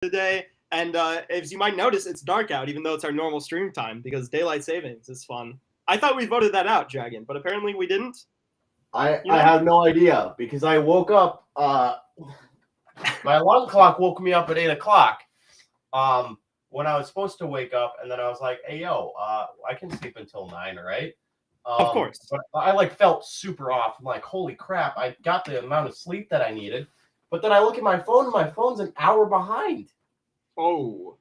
today. And as you might notice, it's dark out, even though it's our normal stream time, because daylight savings is fun. I thought we voted that out, Dragon, but apparently we didn't. I have no idea because I woke up. My alarm clock woke me up at 8 o'clock when I was supposed to wake up, and then I was like, "Hey, yo, I can sleep until 9, right?" Of course. But I felt super off. I'm like, "Holy crap! I got the amount of sleep that I needed." But then I look at my phone, and my phone's an hour behind. Oh,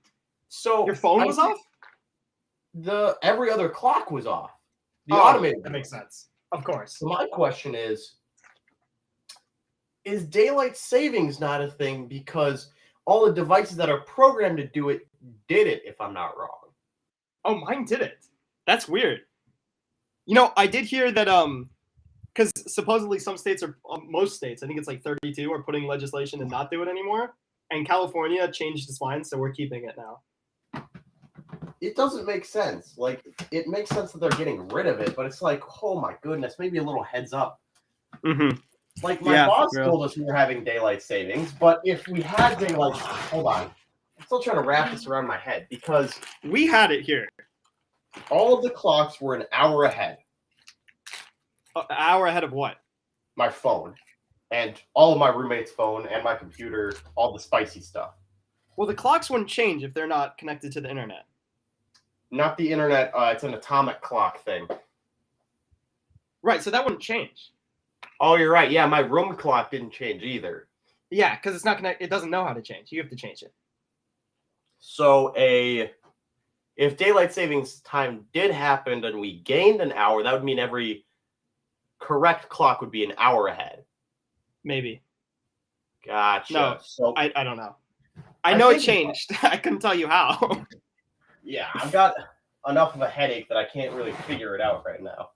so your phone was off? Every other clock was off. The automated. That makes sense. Of course. So my question is daylight savings not a thing because all the devices that are programmed to do it did it, if I'm not wrong? Oh, mine did it. That's weird. I did hear that because supposedly some states most states, I think it's like 32, are putting legislation to not do it anymore. And California changed its mind, so we're keeping it now. It doesn't make sense. Like, it makes sense that they're getting rid of it, but it's like, oh my goodness, maybe a little heads up. Mm-hmm. Like, my boss told us we were having daylight savings, but if we had daylight... Hold on. I'm still trying to wrap this around my head, because... We had it here. All of the clocks were an hour ahead. An hour ahead of what? My phone. And all of my roommate's phone and my computer, all the spicy stuff. Well, the clocks wouldn't change if they're not connected to the internet. Not the internet. It's an atomic clock thing. Right, so that wouldn't change. Oh, you're right. Yeah, my room clock didn't change either. Yeah, because it's not connected. It doesn't know how to change. You have to change it. So if daylight savings time did happen and we gained an hour, that would mean every correct clock would be an hour ahead. Maybe. Gotcha. No, so I don't know. I know it changed. I couldn't tell you how. Yeah, I've got enough of a headache that I can't really figure it out right now.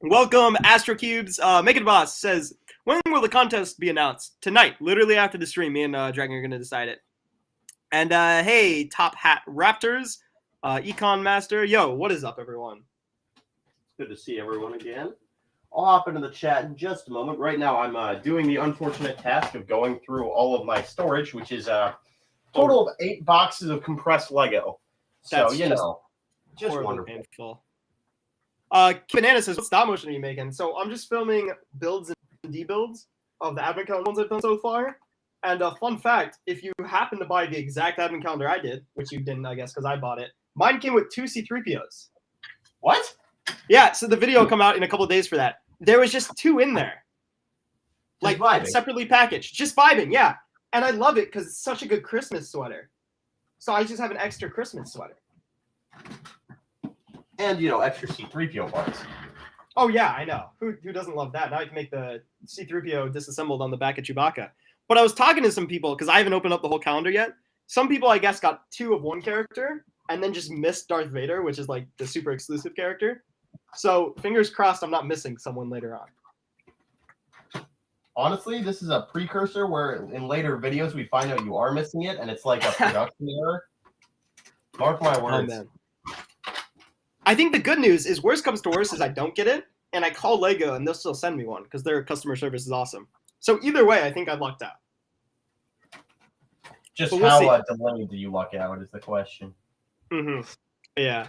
Welcome, AstroCubes. Make It Boss says, when will the contest be announced? Tonight, literally after the stream. Me and Dragon are going to decide it. And hey, Top Hat Raptors, Econ Master. Yo, what is up, everyone? It's good to see everyone again. I'll hop into the chat in just a moment. Right now, I'm doing the unfortunate task of going through all of my storage, which is a total of 8 boxes of compressed Lego. So, just wonderful. Painful. Banana says, what stop motion are you making? So I'm just filming builds and debuilds of the advent calendar ones I've done so far. And a fun fact, if you happen to buy the exact advent calendar I did, which you didn't, I guess, because I bought it, mine came with 2 C3POs. What? Yeah, so the video will come out in a couple of days for that. There was just 2 in there. Just like, vibing. Separately packaged. Just vibing, yeah. And I love it because it's such a good Christmas sweater. So I just have an extra Christmas sweater. And, extra C3PO parts. Oh, yeah, I know. Who doesn't love that? Now I can make the C3PO disassembled on the back of Chewbacca. But I was talking to some people, because I haven't opened up the whole calendar yet. Some people, I guess, got 2 of one character, and then just missed Darth Vader, which is like the super exclusive character. So fingers crossed I'm not missing someone later on. Honestly, this is a precursor where in later videos we find out you are missing it, and it's like a production error. Mark my words. Oh, man. I think the good news is, worst comes to worst, is I don't get it, and I call Lego, and they'll still send me one, because their customer service is awesome. So either way, I think I lucked out. Just how delayed do you luck out is the question. Mm-hmm. Yeah.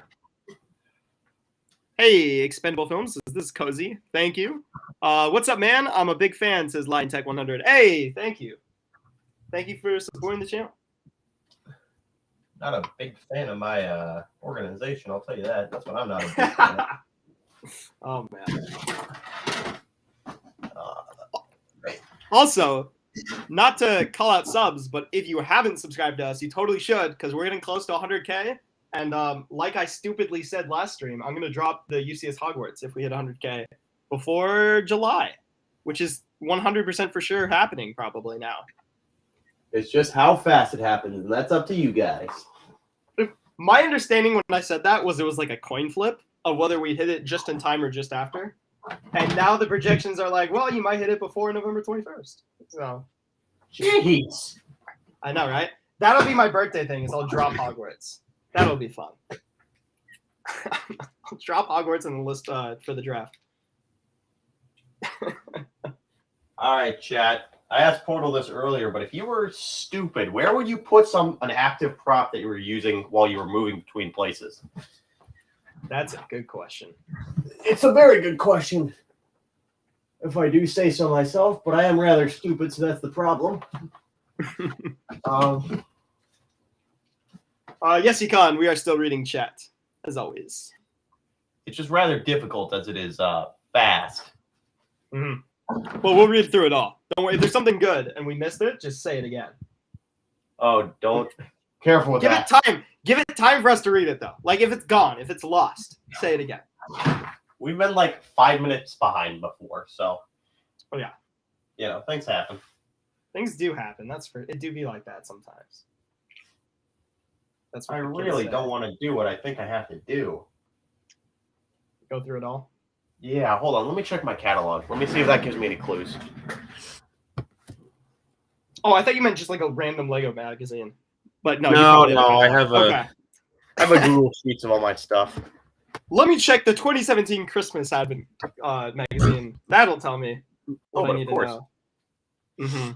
Hey, Expendable Films, this is Cozy. Thank you. What's up, man? I'm a big fan, says Lion Tech 100. Hey, thank you. Thank you for supporting the channel. Not a big fan of my organization, I'll tell you that. That's what I'm not a big fan of. Oh, man. Also, not to call out subs, but if you haven't subscribed to us, you totally should, because we're getting close to 100K. And like I stupidly said last stream, I'm going to drop the UCS Hogwarts if we hit 100K before July, which is 100% for sure happening probably now. It's just how fast it happens, and that's up to you guys. My understanding when I said that was it was like a coin flip of whether we hit it just in time or just after. And now the projections are like, well, you might hit it before November 21st. So, jeez. I know, right? That'll be my birthday thing, is I'll drop Hogwarts. That'll be fun. I'll drop Hogwarts on the list for the draft. All right, chat. I asked Portal this earlier, but if you were stupid, where would you put an active prop that you were using while you were moving between places? That's a good question. It's a very good question, if I do say so myself, but I am rather stupid, so that's the problem. Yes, you can. We are still reading chat, as always. It's just rather difficult as it is fast. Mm-hmm. Well, we'll read through it all. Don't worry. If there's something good and we missed it, just say it again. Oh, don't. Careful with that. Give it time. Give it time for us to read it, though. Like, if it's gone, if it's lost, say it again. We've been like 5 minutes behind before, so. Oh, yeah. You know, things happen. Things do happen. It do be like that sometimes. That's what I really don't want to do what I think I have to do. Go through it all? Yeah, hold on. Let me check my catalog. Let me see if that gives me any clues. Oh, I thought you meant just like a random Lego magazine. But no. No, I have a Google Sheets of all my stuff. Let me check the 2017 Christmas Advent magazine. That'll tell me what I need to know. Mm-hmm.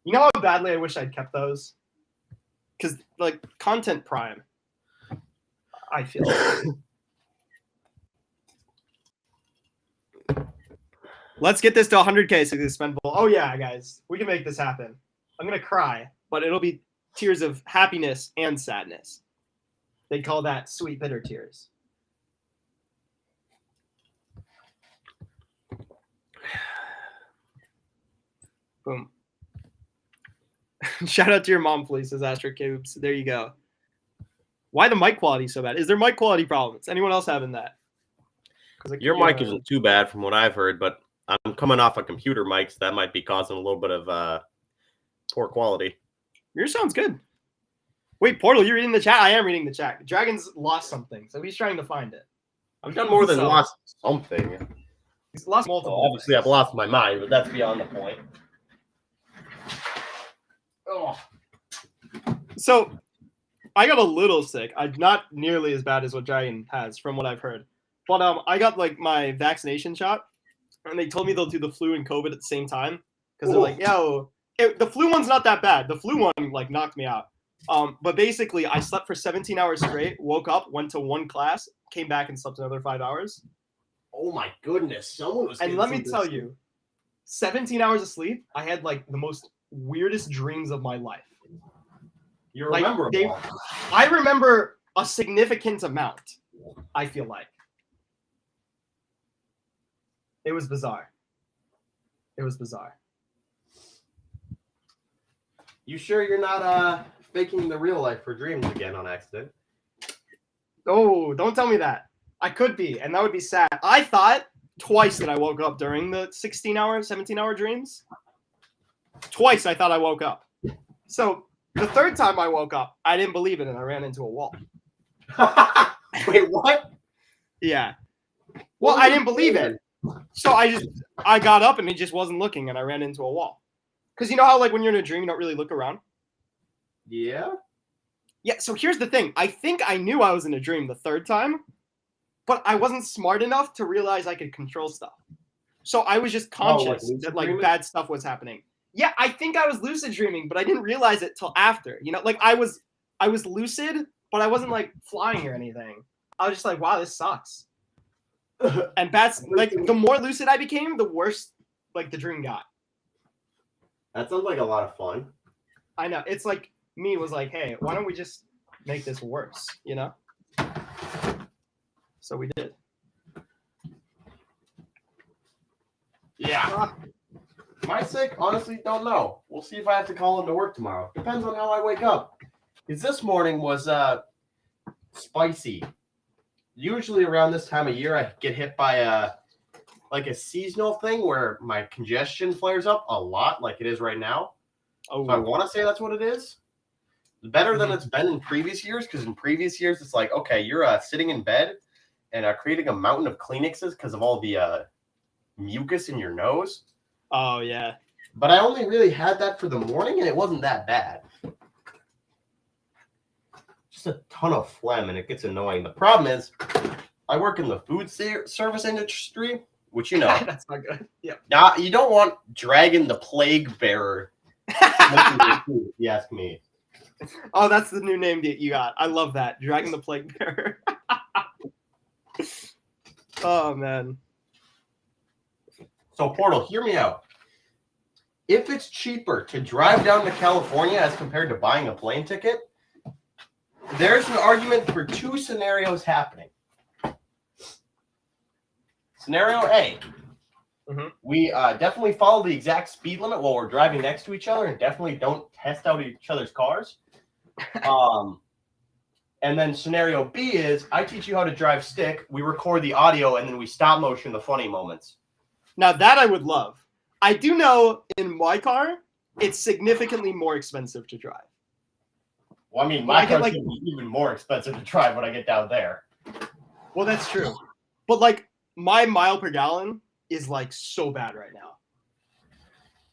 You know how badly I wish I'd kept those? Because, like, Content Prime, I feel. Let's get this to 100K so it's spendable. Oh, yeah, guys. We can make this happen. I'm going to cry, but it'll be tears of happiness and sadness. They call that sweet, bitter tears. Boom. Shout out to your mom, please, says Astro Cubes. There you go. Why the mic quality so bad? Is there mic quality problems? Anyone else having that? Your mic isn't too bad from what I've heard, but I'm coming off a computer mic, so that might be causing a little bit of poor quality. Yours sounds good. Wait, Portal, you're reading the chat? I am reading the chat. Dragon's lost something, so he's trying to find it. I've done more than lost something. He's lost multiple. Well, obviously, I've lost my mind, but that's beyond the point. Oh. So, I got a little sick. I'm not nearly as bad as what Dragon has, from what I've heard. But I got like my vaccination shot, and they told me they'll do the flu and COVID at the same time because they're like, "Yo, the flu one's not that bad. The flu one like knocked me out." But basically, I slept for 17 hours straight. Woke up, went to one class, came back, and slept another 5 hours. Oh my goodness! Someone was. And let me tell you, 17 hours of sleep. I had like the most weirdest dreams of my life. You remember? I remember a significant amount. I feel like. It was bizarre. It was bizarre. You sure you're not faking the real life for dreams again on accident? Oh, don't tell me that. I could be, and that would be sad. I thought twice that I woke up during the 16-hour, 17-hour dreams. Twice I thought I woke up. So the third time I woke up, I didn't believe it, and I ran into a wall. Wait, what? Yeah. Well, I didn't believe it. So I got up and it just wasn't looking and I ran into a wall. Because you know how like when you're in a dream, you don't really look around? Yeah? Yeah, so here's the thing. I think I knew I was in a dream the third time, but I wasn't smart enough to realize I could control stuff. So I was just conscious that like bad stuff was happening. Yeah, I think I was lucid dreaming, but I didn't realize it till after. You know, like I was lucid, but I wasn't like flying or anything. I was just like, wow, this sucks. And that's like the more lucid I became, the worse like the dream got. That sounds like a lot of fun. I know. It's like me was like, hey, why don't we just make this worse, you know? So we did. Yeah. Am I sick? Honestly, don't know. We'll see if I have to call in to work tomorrow. Depends on how I wake up. Because this morning was spicy. Usually around this time of year, I get hit by a seasonal thing where my congestion flares up a lot, like it is right now. Oh, so I want to say that's what it is. Better than it's been in previous years, because in previous years it's like, okay, you're sitting in bed and creating a mountain of Kleenexes because of all the mucus in your nose. Oh yeah. But I only really had that for the morning, and it wasn't that bad. Just a ton of phlegm, and it gets annoying. The problem is, I work in the food service industry, which you know. That's not good. Yeah. Now, you don't want Dragon the Plague Bearer. If you ask me. Oh, that's the new name that you got. I love that. Dragon the Plague Bearer. Oh, man. So, Portal, hear me out. If it's cheaper to drive down to California as compared to buying a plane ticket, there's an argument for two scenarios happening. Scenario A. We definitely follow the exact speed limit while we're driving next to each other and definitely don't test out each other's cars. And then scenario B is I teach you how to drive stick, we record the audio, and then we stop motion the funny moments. Now, that I would love. I do know in my car, it's significantly more expensive to drive. Well, I mean, my car's going to be even more expensive to drive when I get down there. Well, that's true. But, like, my mile per gallon is, like, so bad right now.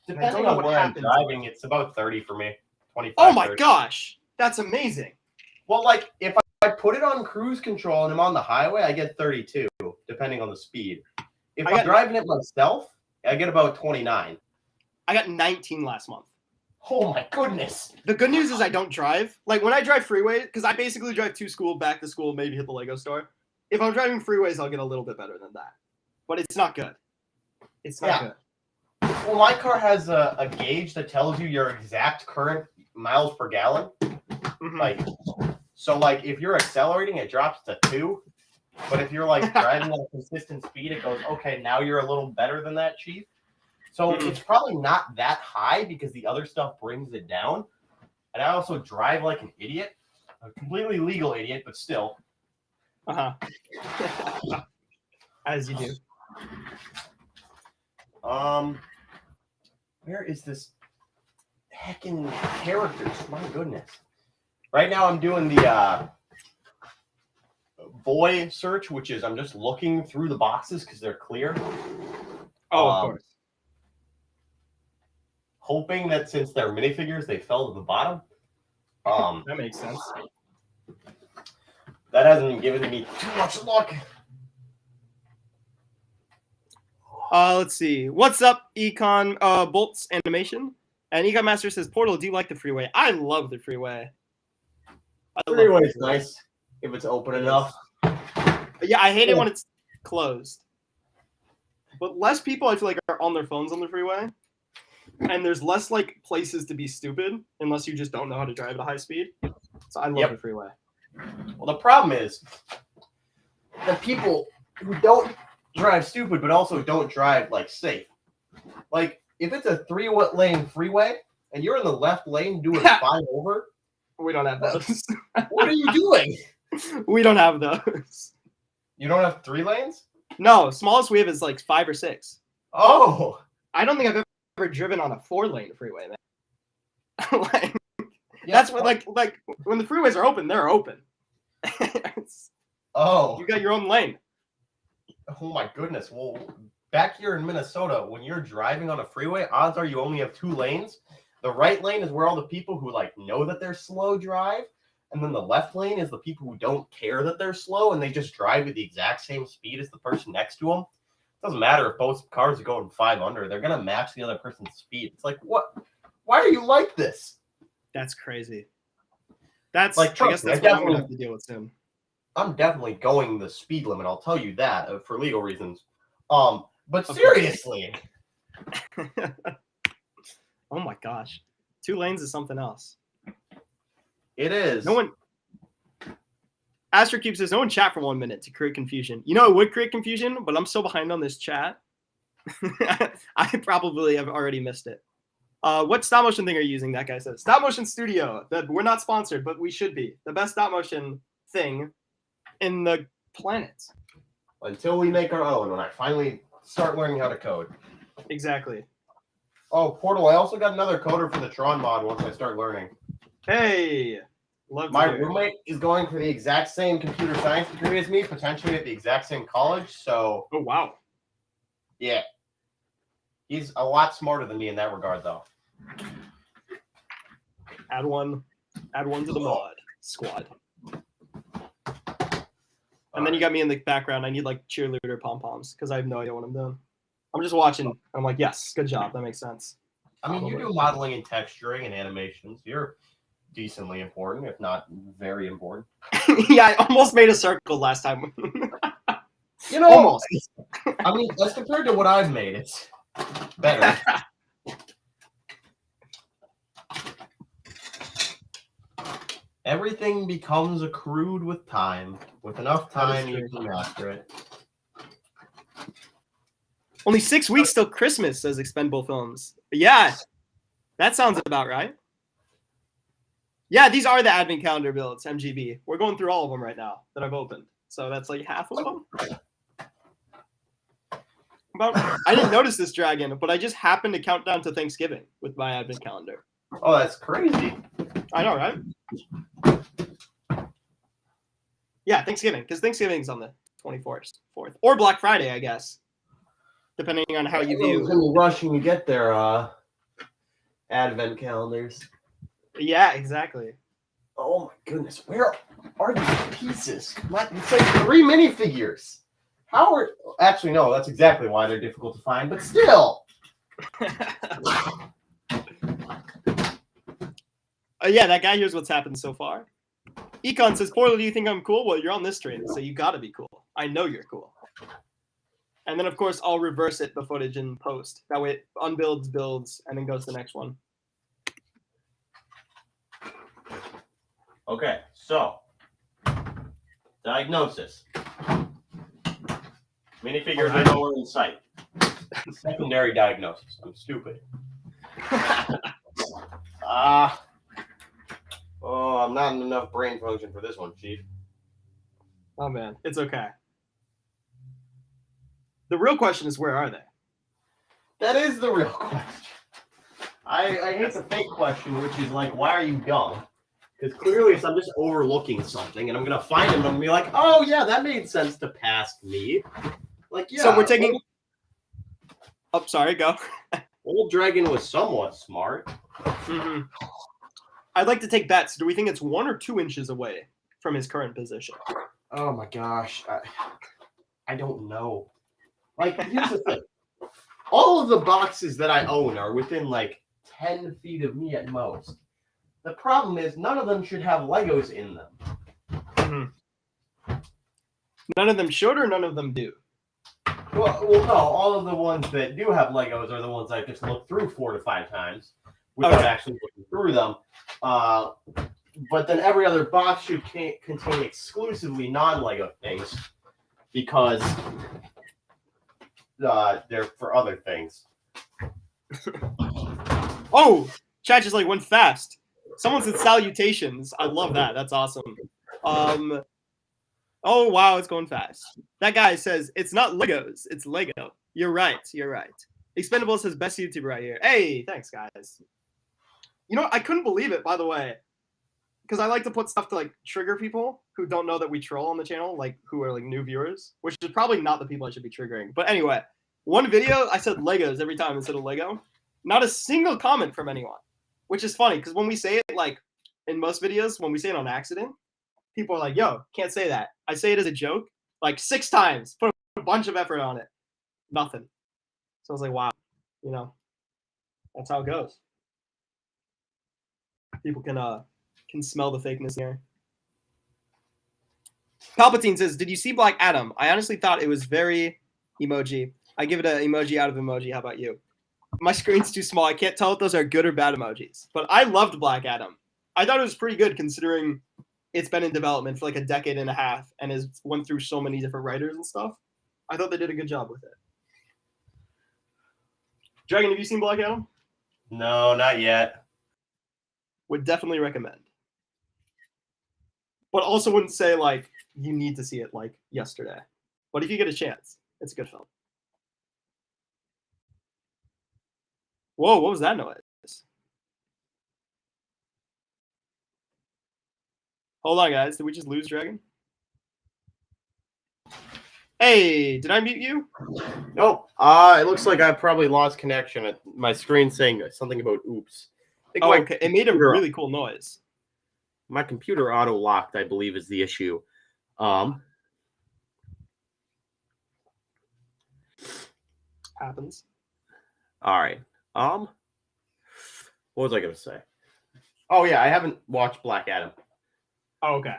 Depending on where I'm driving, it's about 30 for me. 25. Oh, my 30. gosh. That's amazing. Well, like, if I put it on cruise control and I'm on the highway, I get 32, depending on the speed. If I'm driving it myself, I get about 29. I got 19 last month. Oh, my goodness. The good news is I don't drive. Like, when I drive freeway, because I basically drive to school, back to school, maybe hit the Lego store. If I'm driving freeways, I'll get a little bit better than that. But it's not good. It's not good. Well, my car has a gauge that tells you your exact current miles per gallon. Like, so, like, if you're accelerating, it drops to 2. But if you're, like, driving at a consistent speed, it goes, okay, now you're a little better than that, Chief. So it's probably not that high because the other stuff brings it down. And I also drive like an idiot. A completely legal idiot, but still. As you do. Where is this heckin' characters? My goodness. Right now I'm doing the boy search, which is I'm just looking through the boxes because they're clear. Oh, of course. Hoping that since they're minifigures, they fell to the bottom. That makes sense. That hasn't given me too much luck. Let's see. What's up, Econ Bolts Animation? And Econ Master says, Portal, do you like the freeway? I love the freeway. Freeway's nice if it's open enough. Yeah, I hate it when it's closed. But less people, I feel like, are on their phones on the freeway. And there's less, like, places to be stupid unless you just don't know how to drive at a high speed. So I love the freeway. Well, the problem is the people who don't drive stupid but also don't drive, like, safe. Like, if it's a 3-lane freeway and you're in the left lane doing 5 over. We don't have those. What are you doing? We don't have those. You don't have 3 lanes? No, smallest we have is, like, 5 or 6. Oh. I don't think I've ever driven on a 4-lane freeway, man. Like, that's what, like when the freeways are open, they're open. Oh. You got your own lane. Oh my goodness. Well, back here in Minnesota, when you're driving on a freeway, odds are you only have 2 lanes. The right lane is where all the people who like know that they're slow drive, and then the left lane is the people who don't care that they're slow and they just drive at the exact same speed as the person next to them. Doesn't matter if both cars are going 5 under, they're gonna match the other person's speed. It's like, what? Why are you like this? That's crazy. That's like, I guess that's what I'm gonna have to deal with soon. I'm definitely going the speed limit. I'll tell you that for legal reasons. But seriously. Oh my gosh, 2 lanes is something else. It is. No one. AstroCube says, no one chat for 1 minute to create confusion. You know, it would create confusion, but I'm so behind on this chat. I probably have already missed it. What stop motion thing are you using? That guy says. Stop Motion Studio. We're not sponsored, but we should be. The best stop motion thing in the planet. Until we make our own, when I finally start learning how to code. Exactly. Oh, Portal, I also got another coder for the Tron mod once I start learning. Hey. Love My roommate is going for the exact same computer science degree as me, potentially at the exact same college. So, oh wow, yeah, he's a lot smarter than me in that regard, though. Add one to the mod squad. And And then you got me in the background. I need like cheerleader pom-poms because I have no idea what I'm doing. I'm just watching. I'm like, yes, good job. That makes sense. I mean, you do modeling and texturing and animations. You're decently important, if not very important. Yeah, I almost made a circle last time. You know, Almost. I mean, as compared to what I've made, it's better. Everything becomes accrued with time. With enough time, you can master it. Only 6 weeks till Christmas, says Expendable Films. Yeah, that sounds about right. Yeah, these are the advent calendar builds, MGB. We're going through all of them right now that I've opened. So that's like half of them. I didn't notice this, Dragon, but I just happened to count down to Thanksgiving with my advent calendar. Oh, that's crazy. I know, right? Yeah, Thanksgiving, because Thanksgiving's on the 24th, 4th, or Black Friday, I guess, depending on how you view. Everyone's rushing to get their advent calendars. Yeah, exactly. Oh my goodness, where are these pieces? It's like 3 minifigures. How are? Actually, no. That's exactly why they're difficult to find. But still. Yeah, that guy here's what's happened so far. Econ says, Portal, do you think I'm cool? Well, you're on this stream, so you gotta be cool. I know you're cool. And then, of course, I'll reverse it, the footage, in post. That way it unbuilds, builds, and then goes to the next one. Okay, so. Diagnosis. Minifigure, I know we're in sight. Secondary diagnosis. I'm stupid. I'm not in enough brain function for this one, Chief. Oh, man. It's okay. The real question is, where are they? That is the real question. I hate the fake question, which is like, why are you dumb? Because clearly it's I'm just overlooking something, and I'm going to find them and be like, oh, yeah, that made sense to past me. Like, yeah. So we're taking... Oh, sorry, go. Old Dragon was somewhat smart. Mm-hmm. I'd like to take bets. Do we think it's 1 or 2 inches away from his current position? Oh my gosh. I don't know. Like, here's the thing. All of the boxes that I own are within like 10 feet of me at most. The problem is none of them should have Legos in them. Mm-hmm. None of them should or none of them do? Well, no. All of the ones that do have Legos are the ones I just looked through 4 to 5 times without actually looking through them. But then every other box should contain exclusively non-Lego things because they're for other things. Oh, chat just like went fast. Someone said salutations. I love that. That's awesome. Oh, wow, it's going fast. That guy says, it's not Legos, it's Lego. You're right, you're right. Expendable says, best YouTuber right here. Hey, thanks, guys. You know, I couldn't believe it, by the way, because I like to put stuff to, like, trigger people who don't know that we troll on the channel, like, who are, like, new viewers, which is probably not the people I should be triggering. But anyway, one video, I said Legos every time instead of Lego. Not a single comment from anyone, which is funny, because when we say it, like, in most videos, when we say it on accident, people are like, yo, can't say that. I say it as a joke, like 6 times, put a bunch of effort on it. Nothing. So I was like, wow, you know, that's how it goes. People can smell the fakeness here. Palpatine says, did you see Black Adam? I honestly thought it was very emoji. I give it an emoji out of emoji. How about you? My screen's too small. I can't tell if those are good or bad emojis. But I loved Black Adam. I thought it was pretty good considering it's been in development for like a decade and a half and has went through so many different writers and stuff. I thought they did a good job with it. Dragon, have you seen Black Adam? No, not yet. Would definitely recommend. But also wouldn't say, like, you need to see it, like, yesterday. But if you get a chance, it's a good film. Whoa, what was that noise? Hold on, guys. Did we just lose Dragon? Hey, did I mute you? Nope. It looks like I probably lost connection. My screen saying something about oops. Oh, okay. It made a really cool noise. My computer auto-locked, I believe, is the issue. Happens. All right. What was I gonna say? Oh yeah, I haven't watched Black Adam. Oh, okay.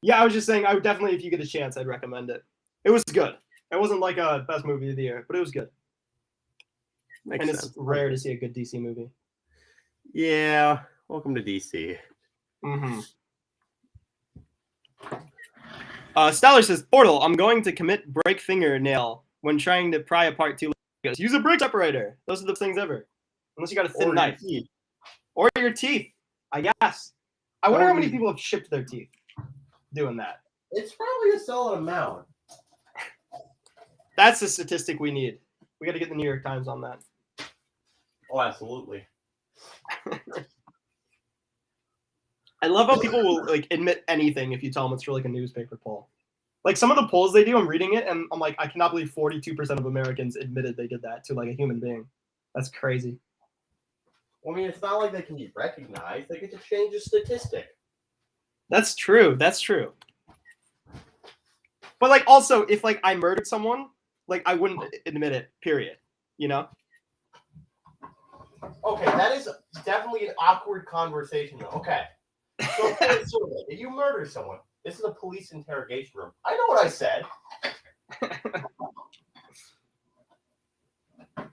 Yeah, I was just saying, I would definitely, if you get a chance, I'd recommend it. It was good. It wasn't like a best movie of the year, but it was good. Makes and sense. It's rare to see a good DC movie. Yeah. Welcome to DC. Mm-hmm. Stellar says, Portal, I'm going to commit break fingernail when trying to pry apart two Legos. Use a brick separator. Those are the things ever. Unless you got a thin knife. Or your teeth, I guess. I wonder how many people have chipped their teeth doing that. It's probably a solid amount. That's the statistic we need. We got to get the New York Times on that. Oh, absolutely. I love how people will like admit anything if you tell them it's for like a newspaper poll. Like some of the polls they do, I'm reading it and I'm like, I cannot believe 42% of Americans admitted they did that to like a human being. That's crazy. Well, I mean, it's not like they can be recognized. They get to change a statistic. That's true. That's true. But like also, if like I murdered someone, like I wouldn't admit it, period. You know? Okay, that is definitely an awkward conversation though. Okay. So for a survey, did you murder someone? This is a police interrogation room. I know what I said.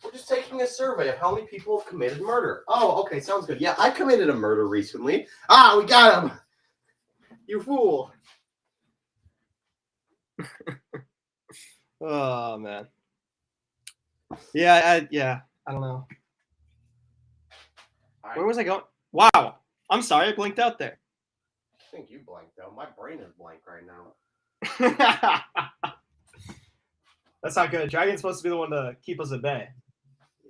We're just taking a survey of how many people have committed murder. Oh, okay, sounds good. Yeah, I committed a murder recently. Ah, we got him. You fool. Oh man. Yeah, I don't know. Where was I going? Wow. I'm sorry, I blinked out there. I think you blanked out. My brain is blank right now. That's not good. Dragon's supposed to be the one to keep us at bay.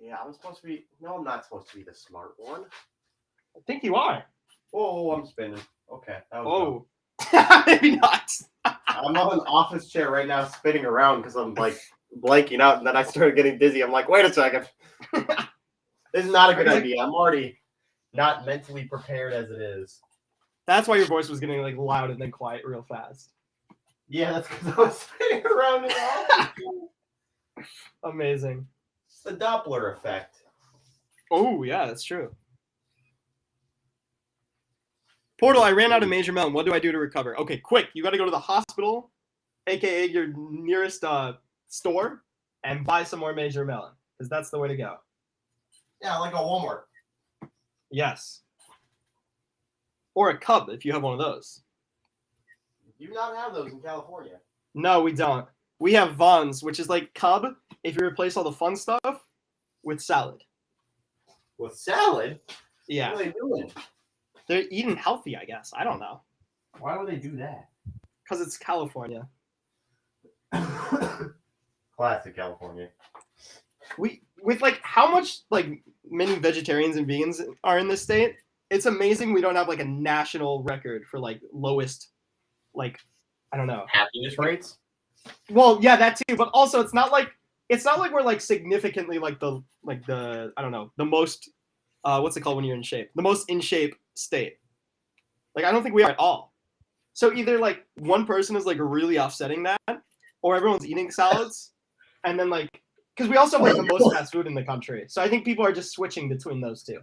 Yeah, I'm supposed to be. No, I'm not supposed to be the smart one. I think you are. Oh, I'm spinning. Okay. That was Maybe not. I'm on an office chair right now, spinning around because I'm like blanking out, and then I started getting dizzy. I'm like, wait a second. This is not a good idea. I'm already not mentally prepared as it is. That's why your voice was getting like loud and then quiet real fast. Yeah, that's because I was spinning around in the office. Amazing. It's the Doppler effect. Oh, yeah, that's true. Portal, I ran out of Major Melon. What do I do to recover? Okay, quick. You got to go to the hospital, a.k.a. your nearest store, and buy some more Major Melon, because that's the way to go. Yeah, like a Walmart. Yes. Or a Cub, if you have one of those. Do you not have those in California? No, we don't. We have Vons, which is like Cub, if you replace all the fun stuff with salad. With salad? Yeah. What are they doing? They're eating healthy, I guess. I don't know. Why would they do that? Because it's California. Classic California. With like how much like many vegetarians and vegans are in this state, it's amazing we don't have like a national record for like lowest, like, I don't know. Happiness rates? Well, yeah, that too. But also it's not like we're like significantly like the I don't know, the most what's it called when you're in shape? The most in shape state. Like I don't think we are at all. So either like one person is like really offsetting that, or everyone's eating salads, and then like because we also have like the most fast food in the country. So I think people are just switching between those two.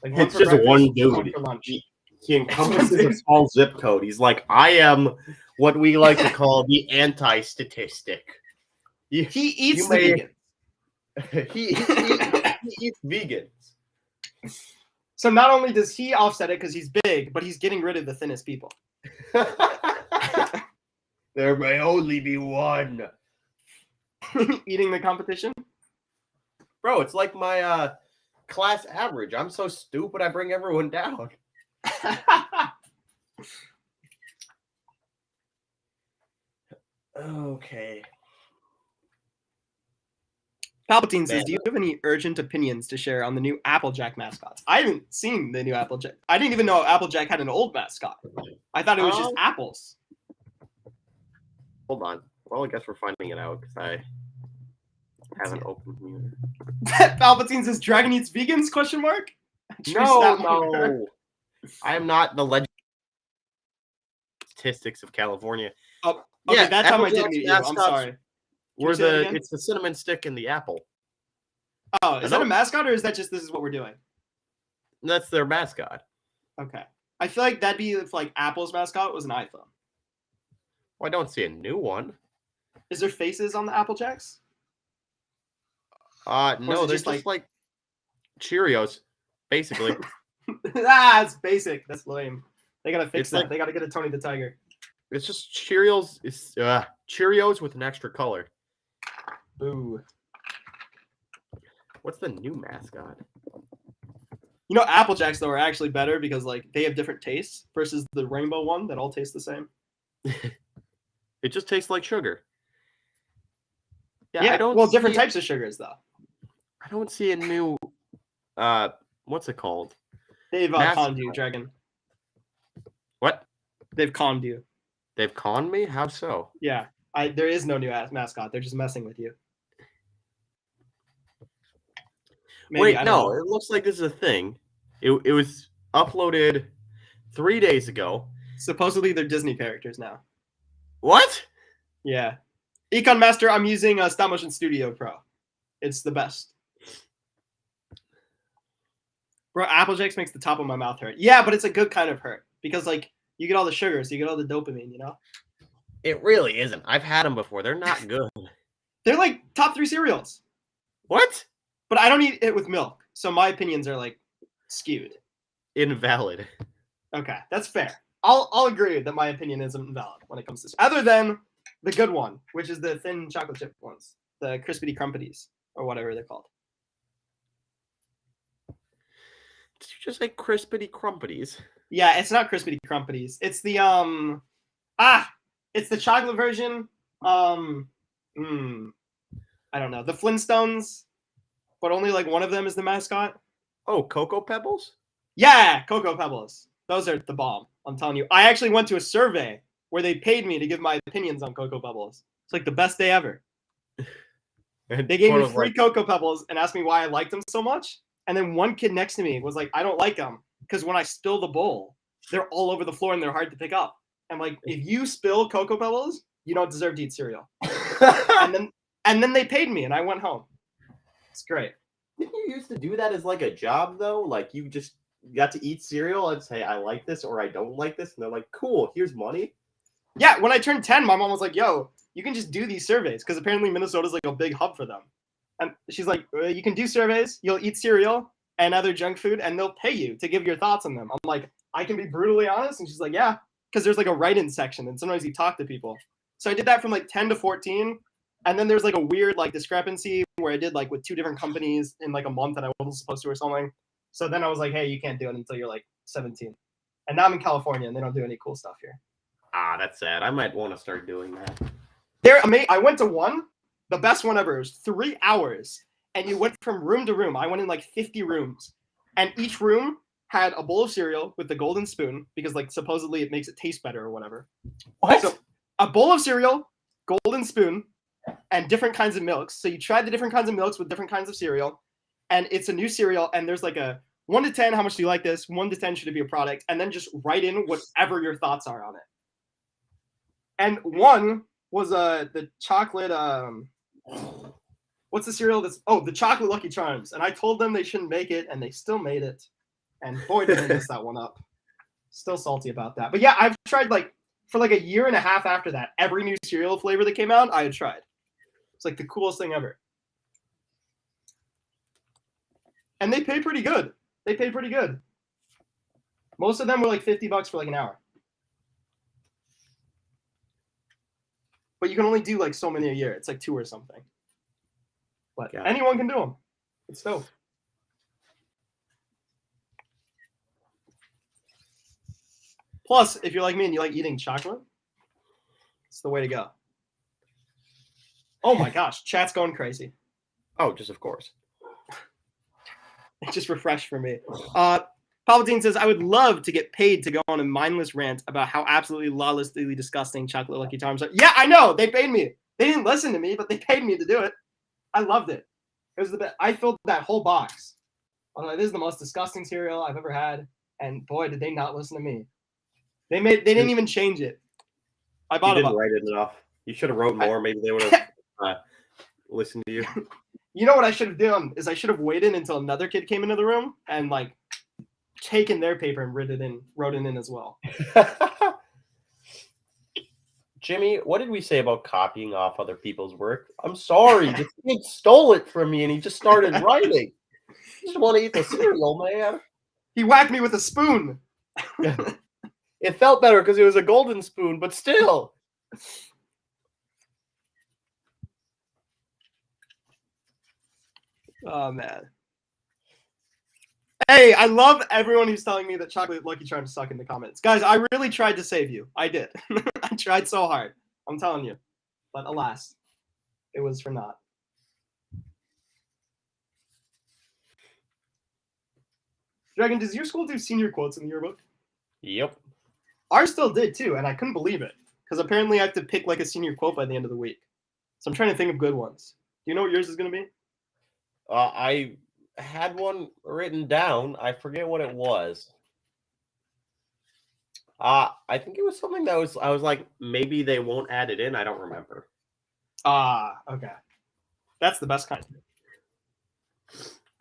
Like It's just one dude. one for lunch. He encompasses a small zip code. He's like, I am what we like to call the anti-statistic. He eats the vegans. he eats vegans. So not only does he offset it because he's big, but he's getting rid of the thinnest people. There may only be one. Eating the competition? Bro, it's like my class average. I'm so stupid I bring everyone down. Okay. Palpatine says, do you have any urgent opinions to share on the new Applejack mascots? I haven't seen the new Applejack. I didn't even know Applejack had an old mascot. I thought it was just apples. Hold on. Well, I guess we're finding it out because I haven't opened the Palpatine says, Dragon eats vegans? Question mark? No. I am not the legend statistics of California. Oh, okay, yeah, that time I didn't meet you. I'm sorry. It's the cinnamon stick and the apple. Oh, is that a mascot or is that just this is what we're doing? That's their mascot. Okay. I feel like that'd be if like Apple's mascot was an iPhone. Well, I don't see a new one. Is there faces on the Applejacks? No, they're just like Cheerios, basically. It's basic. That's lame. They gotta fix that. Like, they gotta get a Tony the Tiger. It's just Cheerios. It's Cheerios with an extra color. Boo. What's the new mascot? You know, Applejacks though are actually better because like they have different tastes versus the rainbow one that all taste the same. It just tastes like sugar. Yeah, different types of sugars though. I don't see a new what's it called? They've conned you, Dragon. What? They've conned you. They've conned me? How so? Yeah. There is no new mascot. They're just messing with you. Maybe, Wait, no, it looks like this is a thing. It was uploaded 3 days ago. Supposedly they're Disney characters now. What? Yeah. Econ Master, I'm using Stop Motion Studio Pro. It's the best. Bro, Applejacks makes the top of my mouth hurt. Yeah, but it's a good kind of hurt because like you get all the sugar, so you get all the dopamine, you know? It really isn't. I've had them before. They're not good. They're like top 3 cereals. What? But I don't eat it with milk, so my opinions are like skewed. Invalid. Okay, that's fair. I'll agree that my opinion isn't valid when it comes to other than the good one, which is the thin chocolate chip ones, the crispity crumpities or whatever they're called. Did you just say crispity crumpities? Yeah, it's not crispity crumpities. It's the it's the chocolate version. I don't know. The Flintstones, but only like one of them is the mascot. Oh, Cocoa Pebbles? Yeah, Cocoa Pebbles. Those are the bomb. I'm telling you. I actually went to a survey where they paid me to give my opinions on Cocoa Pebbles. It's like the best day ever. They gave me free Cocoa Pebbles and asked me why I liked them so much. And then one kid next to me was like, I don't like them because when I spill the bowl, they're all over the floor and they're hard to pick up. I'm like, if you spill Cocoa Pebbles, you don't deserve to eat cereal. and then they paid me and I went home. It's great. Didn't you used to do that as like a job though? Like you just got to eat cereal and say, I like this or I don't like this. And they're like, cool, here's money. Yeah, when I turned 10, my mom was like, yo, you can just do these surveys because apparently Minnesota's like a big hub for them. And she's like, you can do surveys, you'll eat cereal and other junk food, and they'll pay you to give your thoughts on them. I'm like, I can be brutally honest? And she's like, yeah, because there's like a write-in section, and sometimes you talk to people. So I did that from like 10 to 14, and then there's like a weird like discrepancy where I did like with 2 different companies in like a month that I wasn't supposed to or something. So then I was like, hey, you can't do it until you're like 17. And now I'm in California, and they don't do any cool stuff here. Ah, that's sad. I might want to start doing that. They're amazing. I went to one. The best one ever. It was 3 hours. And you went from room to room. I went in like 50 rooms. And each room had a bowl of cereal with the golden spoon because like supposedly it makes it taste better or whatever. What? So a bowl of cereal, golden spoon, and different kinds of milks. So you try the different kinds of milks with different kinds of cereal. And it's a new cereal. And there's like a 1 to 10, how much do you like this? 1 to 10, should it be a product? And then just write in whatever your thoughts are on it. And one was the chocolate what's the cereal that's the chocolate Lucky Charms. And I told them they shouldn't make it and they still made it. And boy did they mess that one up. Still salty about that. But yeah, I've tried like for like a year and a half after that, every new cereal flavor that came out, I had tried. It's like the coolest thing ever. And they pay pretty good. Most of them were like $50 for like an hour. But you can only do like so many a year. It's like 2 or something. But anyone can do them. It's dope. Plus, if you're like me and you like eating chocolate, it's the way to go. Oh my gosh, chat's going crazy. Oh, just of course. It just refreshed for me. Palpatine says, I would love to get paid to go on a mindless rant about how absolutely lawlessly disgusting chocolate Lucky Charms are. Yeah, I know. They paid me. They didn't listen to me, but they paid me to do it. I loved it. It was the best. I filled that whole box. I was like, this is the most disgusting cereal I've ever had. And boy, did they not listen to me. They didn't even change it. I bought You didn't write it enough. You should have wrote more. Maybe they would have listened to you. You know what I should have done is I should have waited until another kid came into the room and like taken their paper and wrote it in as well. Jimmy, what did we say about copying off other people's work? I'm sorry, this kid stole it from me and he just started writing. I just want to eat the cereal, man. He whacked me with a spoon. It felt better because it was a golden spoon, but still. Oh man. Hey, I love everyone who's telling me that chocolate Lucky Charms suck in the comments. Guys, I really tried to save you. I did. I tried so hard. I'm telling you. But alas, it was for naught. Dragon, does your school do senior quotes in the yearbook? Yep. Ours still did too, and I couldn't believe it. Because apparently I have to pick like a senior quote by the end of the week. So I'm trying to think of good ones. Do you know what yours is going to be? I had one written down. I forget what it was. I think it was something that I was like, maybe they won't add it in. I don't remember. Okay. That's the best kind.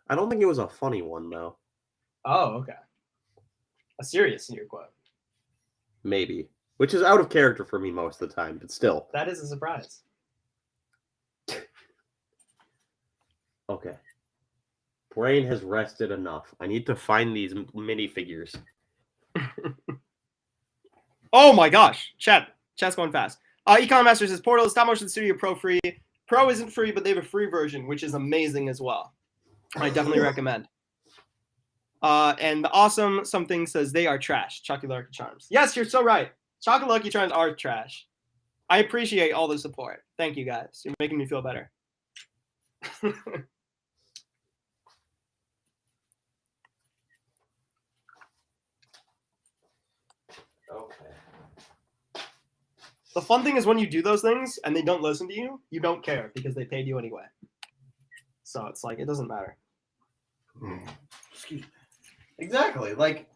I don't think it was a funny one though. Oh, okay. A serious senior quote. Maybe. Which is out of character for me most of the time, but still. That is a surprise. Okay. Brain has rested enough. I need to find these minifigures. Oh my gosh. Chat's going fast. Econ Master says Portal is Stop Motion Studio Pro free. Pro isn't free, but they have a free version, which is amazing as well. I definitely recommend. And the awesome something says they are trash. Chocolate Lucky Charms. Yes, you're so right. Chocolate Lucky Charms are trash. I appreciate all the support. Thank you guys. You're making me feel better. Okay. The fun thing is when you do those things and they don't listen to you, you don't care because they paid you anyway. So it's like, it doesn't matter. Excuse me. Exactly. Like,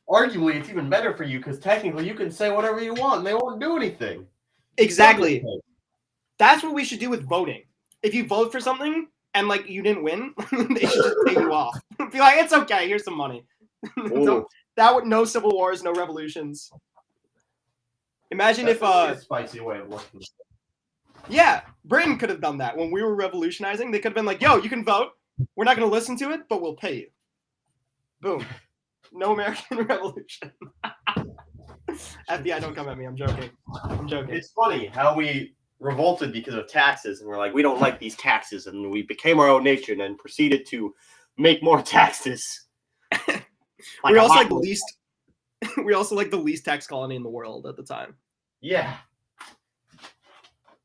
arguably, it's even better for you because technically you can say whatever you want and they won't do anything. Exactly. That's what we should do with voting. If you vote for something and like you didn't win, they should just pay you off. Be like, it's okay, here's some money. No civil wars, no revolutions. Imagine That's if a spicy way of looking. Yeah, Britain could have done that when we were revolutionizing. They could have been like, yo, you can vote. We're not going to listen to it, but we'll pay you. Boom. No American Revolution. FBI, don't come at me. I'm joking. It's funny how we revolted because of taxes, and we're like, we don't like these taxes, and we became our own nation and proceeded to make more taxes. We're also like the least. We also like the least tax colony in the world at the time. Yeah.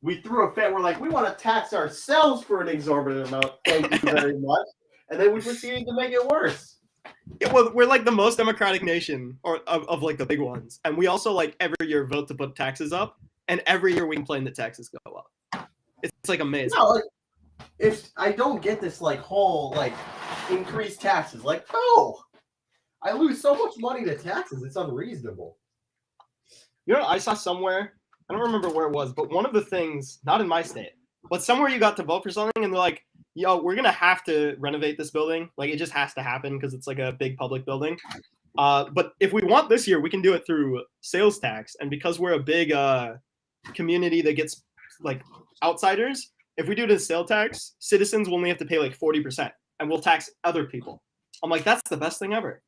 We threw a fit. We're like, we want to tax ourselves for an exorbitant amount. Thank you very much. And then we proceeded to make it worse. Yeah, well, we're like the most democratic nation of like the big ones. And we also like every year vote to put taxes up. And every year we complain that taxes go up. It's like amazing. No, like, if I don't get this like whole like increased taxes, like, no. I lose so much money to taxes. It's unreasonable. You know, I saw somewhere, I don't remember where it was, but one of the things, not in my state, but somewhere you got to vote for something and they're like, yo, we're going to have to renovate this building. Like, it just has to happen because it's like a big public building. But if we want this year, we can do it through sales tax. And because we're a big community that gets like outsiders, if we do it as sales tax, citizens will only have to pay like 40% and we'll tax other people. I'm like, that's the best thing ever.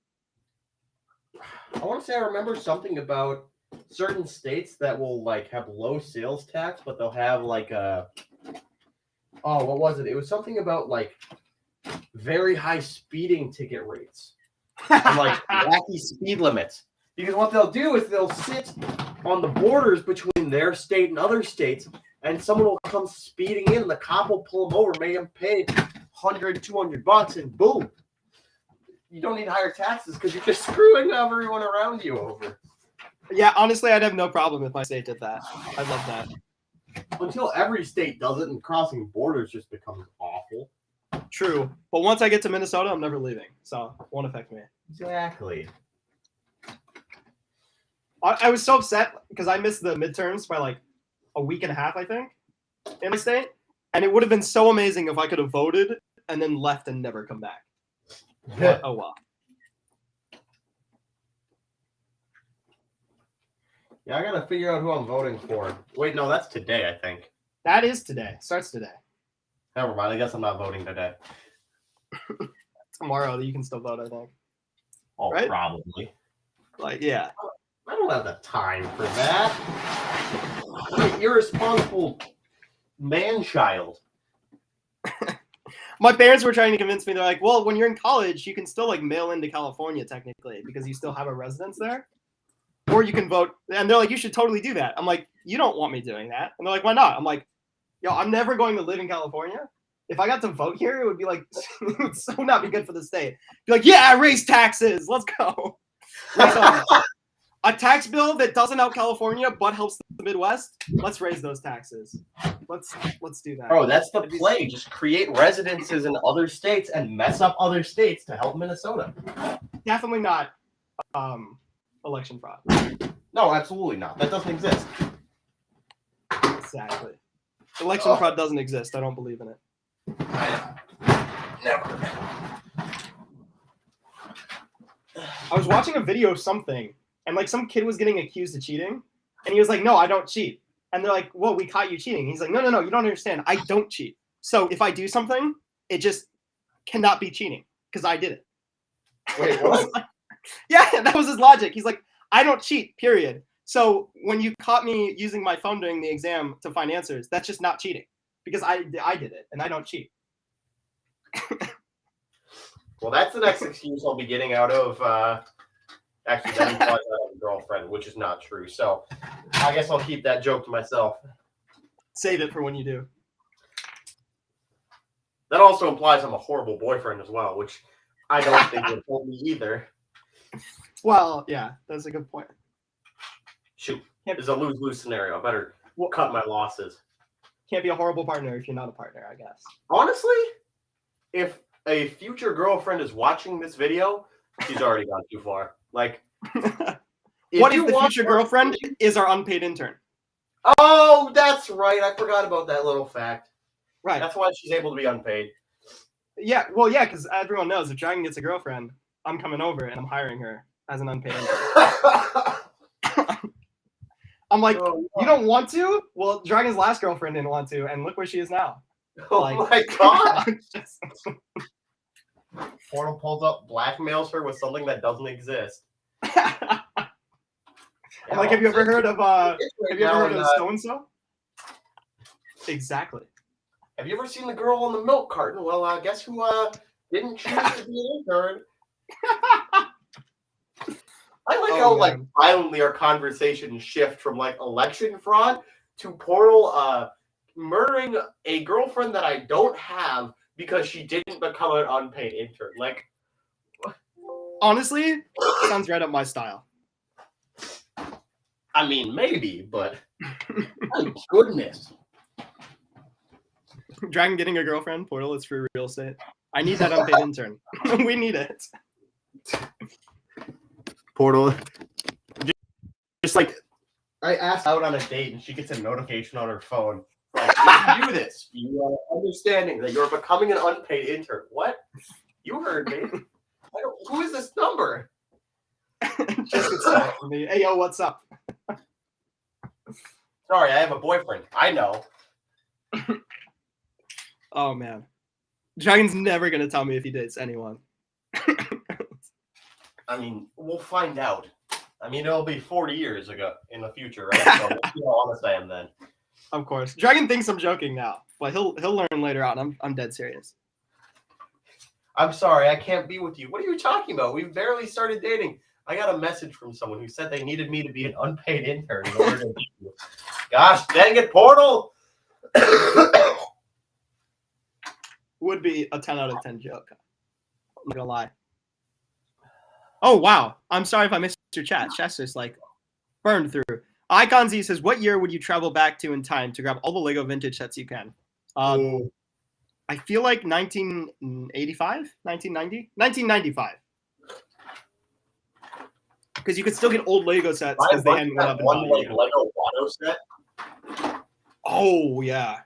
I want to say I remember something about certain states that will like have low sales tax, but they'll have like what was it? It was something about like very high speeding ticket rates and like wacky speed limits. Because what they'll do is they'll sit on the borders between their state and other states, and someone will come speeding in, and the cop will pull them over, make them pay $100, $200, and boom. You don't need higher taxes because you're just screwing everyone around you over. Yeah, honestly, I'd have no problem if my state did that. I love that. Until every state does it and crossing borders just becomes awful. True. But once I get to Minnesota, I'm never leaving. So it won't affect me. Exactly. I was so upset because I missed the midterms by like a week and a half, I think, in my state. And it would have been so amazing if I could have voted and then left and never come back. But, oh well. Yeah, I gotta figure out who I'm voting for. Wait, no, that's today, I think. That is today. Starts today. Never mind. I guess I'm not voting today. Tomorrow you can still vote, I think. Oh, Right? probably. Like, yeah. I don't have the time for that. I'm an irresponsible man-child. My parents were trying to convince me. They're like, well, when you're in college, you can still like mail into California technically because you still have a residence there. Or you can vote. And they're like, you should totally do that. I'm like, you don't want me doing that. And they're like, why not? I'm like, yo, I'm never going to live in California. If I got to vote here, it would be like, it would so not be good for the state. Be like, yeah, raise taxes. Let's go. A tax bill that doesn't help California but helps the Midwest. Let's raise those taxes. Let's do that. Oh, that's the play. Just create residences in other states and mess up other states to help Minnesota. Definitely not election fraud. No, absolutely not. That doesn't exist. Exactly. Election fraud doesn't exist. I don't believe in it. Never. I was watching a video of something, and like some kid was getting accused of cheating, and he was like, "No, I don't cheat." And they're like, "Well, we caught you cheating." He's like, "No, you don't understand. I don't cheat. So if I do something, it just cannot be cheating because I did it." Wait, what? Yeah, that was his logic. He's like, "I don't cheat. Period. So when you caught me using my phone during the exam to find answers, that's just not cheating because I did it, and I don't cheat." Well, that's the next excuse I'll be getting out of. Actually, that implies I have a girlfriend, which is not true. So I guess I'll keep that joke to myself. Save it for when you do. That also implies I'm a horrible boyfriend as well, which I don't think would help me either. Well, yeah, that's a good point. Shoot, it's a lose-lose scenario. I better cut my losses. Can't be a horrible partner if you're not a partner, I guess. Honestly, if a future girlfriend is watching this video, she's already gone too far. Like, what if the future girlfriend is our unpaid intern? Oh, that's right. I forgot about that little fact. Right. That's why she's able to be unpaid. Yeah, well, yeah, because everyone knows if Dragon gets a girlfriend, I'm coming over and I'm hiring her as an unpaid intern. I'm like, you don't want to? Well, Dragon's last girlfriend didn't want to, and look where she is now. Oh like, my god! Portal pulls up, blackmails her with something that doesn't exist. I'm like, have you ever heard of so and so? Exactly. Have you ever seen the girl on the milk carton? Well, guess who didn't choose to be an intern? I like how like violently our conversation shift from like election fraud to Portal murdering a girlfriend that I don't have because she didn't become an unpaid intern. Like, honestly, sounds right up my style. I mean, maybe, but my goodness. Dragon getting a girlfriend, Portal is for real estate. I need that unpaid intern. We need it. Portal. Just like, I asked out on a date and she gets a notification on her phone. Like, if you do this, you are understanding that you're becoming an unpaid intern. What? You heard me. Who is this number? Just accept for me. Hey, yo, what's up? Sorry, I have a boyfriend. I know. Oh, man. Dragon's never going to tell me if he dates anyone. I mean, we'll find out. I mean, it'll be 40 years ago in the future, right? So we'll see how honest I am then. Of course. Dragon thinks I'm joking now, but he'll learn later on. I'm dead serious. I'm sorry, I can't be with you. What are you talking about? We've barely started dating. I got a message from someone who said they needed me to be an unpaid intern in order to date you. Gosh, dang it, Portal! Would be a 10 out of 10 joke. I'm not gonna lie. Oh, wow. I'm sorry if I missed your chat. Chat's just like burned through. Icon Z says, what year would you travel back to in time to grab all the Lego vintage sets you can? I feel like 1985, 1990, 1995. Because you could still get old Lego sets because they hadn't went up in value. Lego Watto set. Oh, yeah.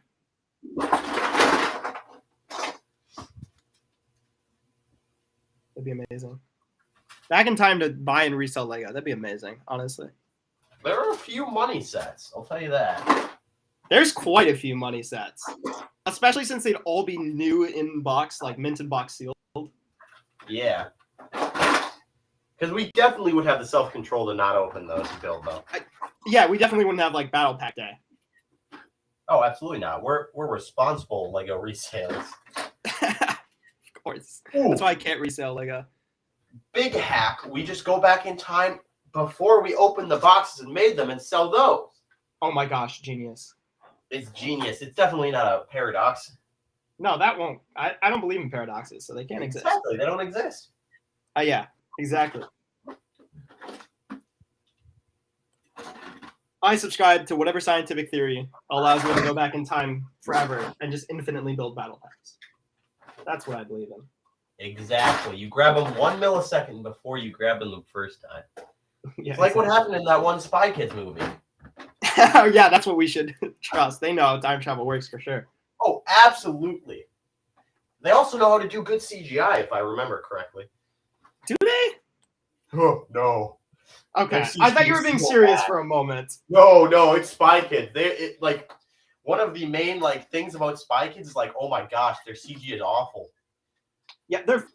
That'd be amazing. Back in time to buy and resell Lego. That'd be amazing, honestly. There are a few money sets, I'll tell you that. There's quite a few money sets, especially since they'd all be new in box, like minted box sealed. Yeah. Because we definitely would have the self-control to not open those and build them. Yeah, we definitely wouldn't have like Battle Pack Day. Oh, absolutely not. We're responsible Lego resales. Of course. Ooh. That's why I can't resell Lego. Big hack. We just go back in time before we open the boxes and made them and sell those. Oh my gosh, genius. It's genius. It's definitely not a paradox. No, that won't. I don't believe in paradoxes, so they can't exist. Exactly. They don't exist. Yeah, exactly. I subscribe to whatever scientific theory allows me to go back in time forever and just infinitely build battle packs. That's what I believe in. Exactly. You grab them 1 millisecond before you grab them the first time. Yeah, It's like what happened in that one Spy Kids movie. Yeah, that's what we should trust. They know how time travel works for sure. Oh, absolutely. They also know how to do good CGI, if I remember correctly. Do they? Oh, no. Okay. Their I thought CGI you were being is so serious bad. for a moment. No, it's Spy Kids. Like one of the main things about Spy Kids is like, oh my gosh, their CG is awful. Yeah, their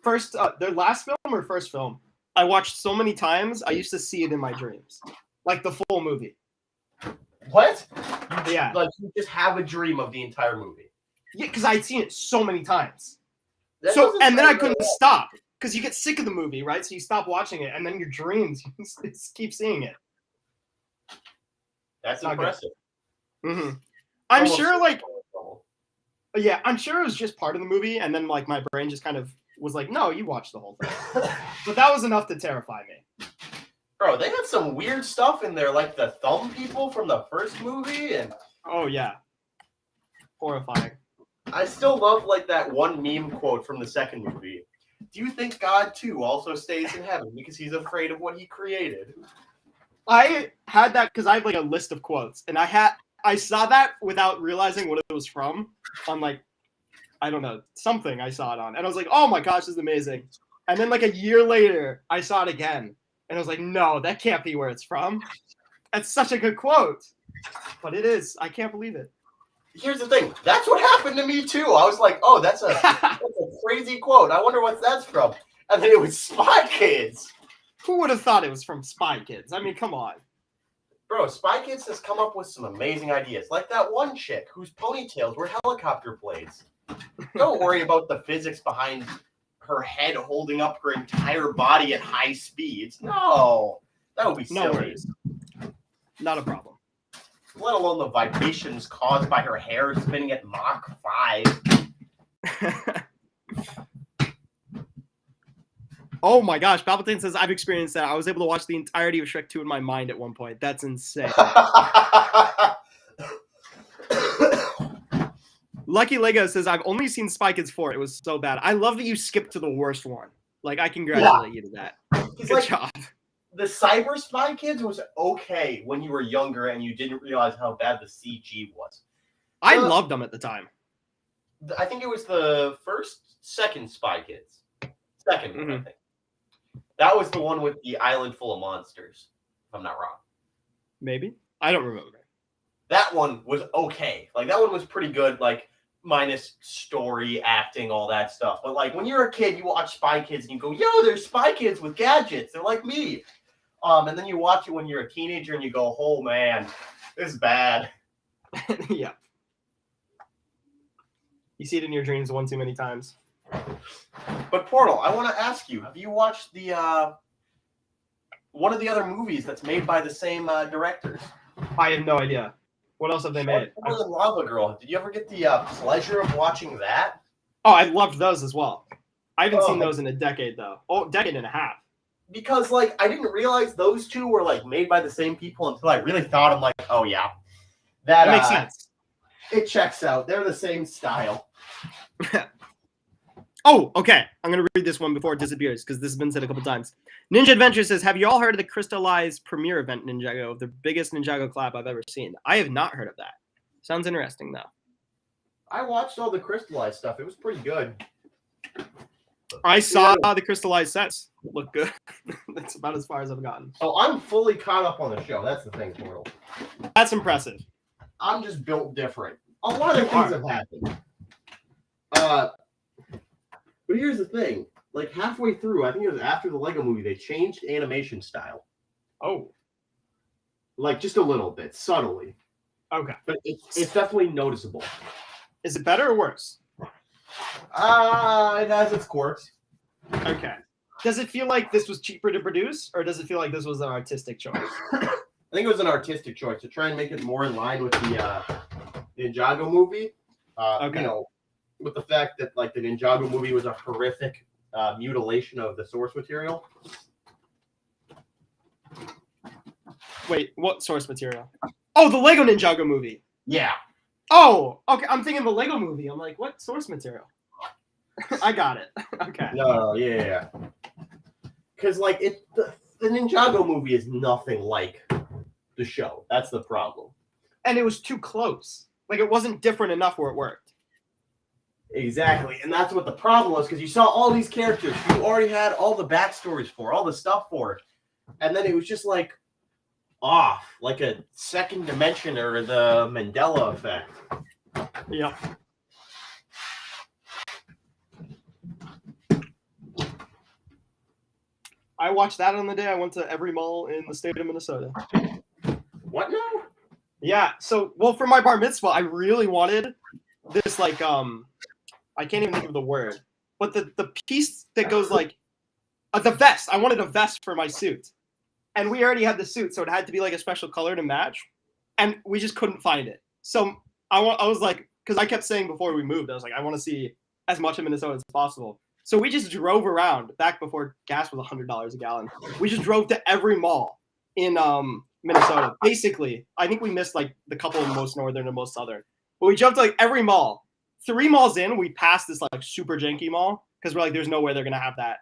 last film or first film, I watched so many times, I used to see it in my dreams. Like the full movie. What? Yeah. Like you just have a dream of the entire movie. Yeah, because I'd seen it so many times. That So, doesn't and then sound I couldn't very stop. Because you get sick of the movie, right? So you stop watching it, and then your dreams, you just keep seeing it. That's Not good. impressive. Mm-hmm. I'm Almost sure, like, trouble. yeah, I'm sure it was just part of the movie, and then, like, my brain just kind of was like, no, you watched the whole thing. But that was enough to terrify me. Bro, they had some weird stuff in there, like the thumb people from the first movie, and Oh, yeah. Horrifying. I still love like that one meme quote from the second movie. Do you think God too also stays in heaven because he's afraid of what he created? I had that because I have, like, a list of quotes, and I saw that without realizing what it was from on, like, I don't know, something I saw it on. And I was like, oh my gosh, this is amazing. And then like a year later, I saw it again. And I was like, no, that can't be where it's from. That's such a good quote. But it is. I can't believe it. Here's the thing. That's what happened to me too. I was like, oh, that's a crazy quote. I wonder what that's from. And then it was Spy Kids. Who would have thought it was from Spy Kids? I mean, come on. Bro, Spy Kids has come up with some amazing ideas. Like that one chick whose ponytails were helicopter blades. Don't worry about the physics behind her head holding up her entire body at high speeds. No, that would be silly. No worries. Not a problem. Let alone the vibrations caused by her hair spinning at Mach 5. Oh my gosh, Palpatine says I've experienced that. I was able to watch the entirety of Shrek 2 in my mind at one point. That's insane. Lucky Lego says I've only seen Spy Kids 4. It was so bad. I love that you skipped to the worst one. Like, I congratulate you to that. Good job. The Cyber Spy Kids was okay when you were younger and you didn't realize how bad the CG was. I loved them at the time. I think it was the second Spy Kids. Second one, I think. That was the one with the island full of monsters, if I'm not wrong. Maybe. I don't remember. That one was okay. Like, that one was pretty good, like, minus story, acting, all that stuff. But, like, when you're a kid, you watch Spy Kids and you go, yo, there's Spy Kids with gadgets. They're like me. And then you watch it when you're a teenager and you go, oh, man, this is bad. Yeah. You see it in your dreams one too many times. But Portal, I want to ask you, have you watched the one of the other movies that's made by the same directors? I have no idea. What else have they made? Lava Girl. Did you ever get the pleasure of watching that? Oh, I loved those as well. I haven't seen those in a decade, though. Oh, decade and a half. Because, like, I didn't realize those two were, like, made by the same people until I really thought, I'm like, oh, yeah. That makes sense. It checks out. They're the same style. Oh, okay. I'm going to read this one before it disappears because this has been said a couple times. Ninja Adventure says, have you all heard of the Crystallized premiere event Ninjago, the biggest Ninjago collab I've ever seen? I have not heard of that. Sounds interesting, though. I watched all the crystallized stuff. It was pretty good. I saw the crystallized sets. Look good. That's about as far as I've gotten. So I'm fully caught up on the show. That's the thing, Portal. That's impressive. I'm just built different. A lot of things have happened. But here's the thing. Like halfway through, I think it was after the Lego movie, they changed animation style. Oh. Like just a little bit, subtly. Okay. But it's definitely noticeable. Is it better or worse? It has its quirks. Okay. Does it feel like this was cheaper to produce, or does it feel like this was an artistic choice? I think it was an artistic choice to try and make it more in line with the Ninjago movie. Okay. You know, with the fact that like the Ninjago movie was a horrific mutilation of the source material. Wait, what source material? Oh, the Lego Ninjago movie. Yeah. Oh, okay. I'm thinking the Lego movie. I'm like, what source material? I got it. Okay. No, yeah. Because like the Ninjago movie is nothing like the show. That's the problem. And it was too close. Like it wasn't different enough where it worked. Exactly, and that's what the problem was, because you saw all these characters you already had all the backstories for, all the stuff for, and then it was just like off, like a second dimension or the Mandela effect. Yep. I watched that on the day I went to every mall in the state of Minnesota. What now? Yeah. So, well, for my bar mitzvah, I really wanted this, like, I can't even think of the word, but the piece that goes like the vest. I wanted a vest for my suit, and we already had the suit, so it had to be like a special color to match, and we just couldn't find it. So I was like, because I kept saying before we moved, I was like, I want to see as much of Minnesota as possible. So we just drove around back before gas was $100 a gallon. We just drove to every mall in Minnesota. Basically, I think we missed like the couple of most northern and most southern, but we jumped to like every mall. 3 malls in, we passed this like super janky mall because we're like, there's no way they're gonna have that.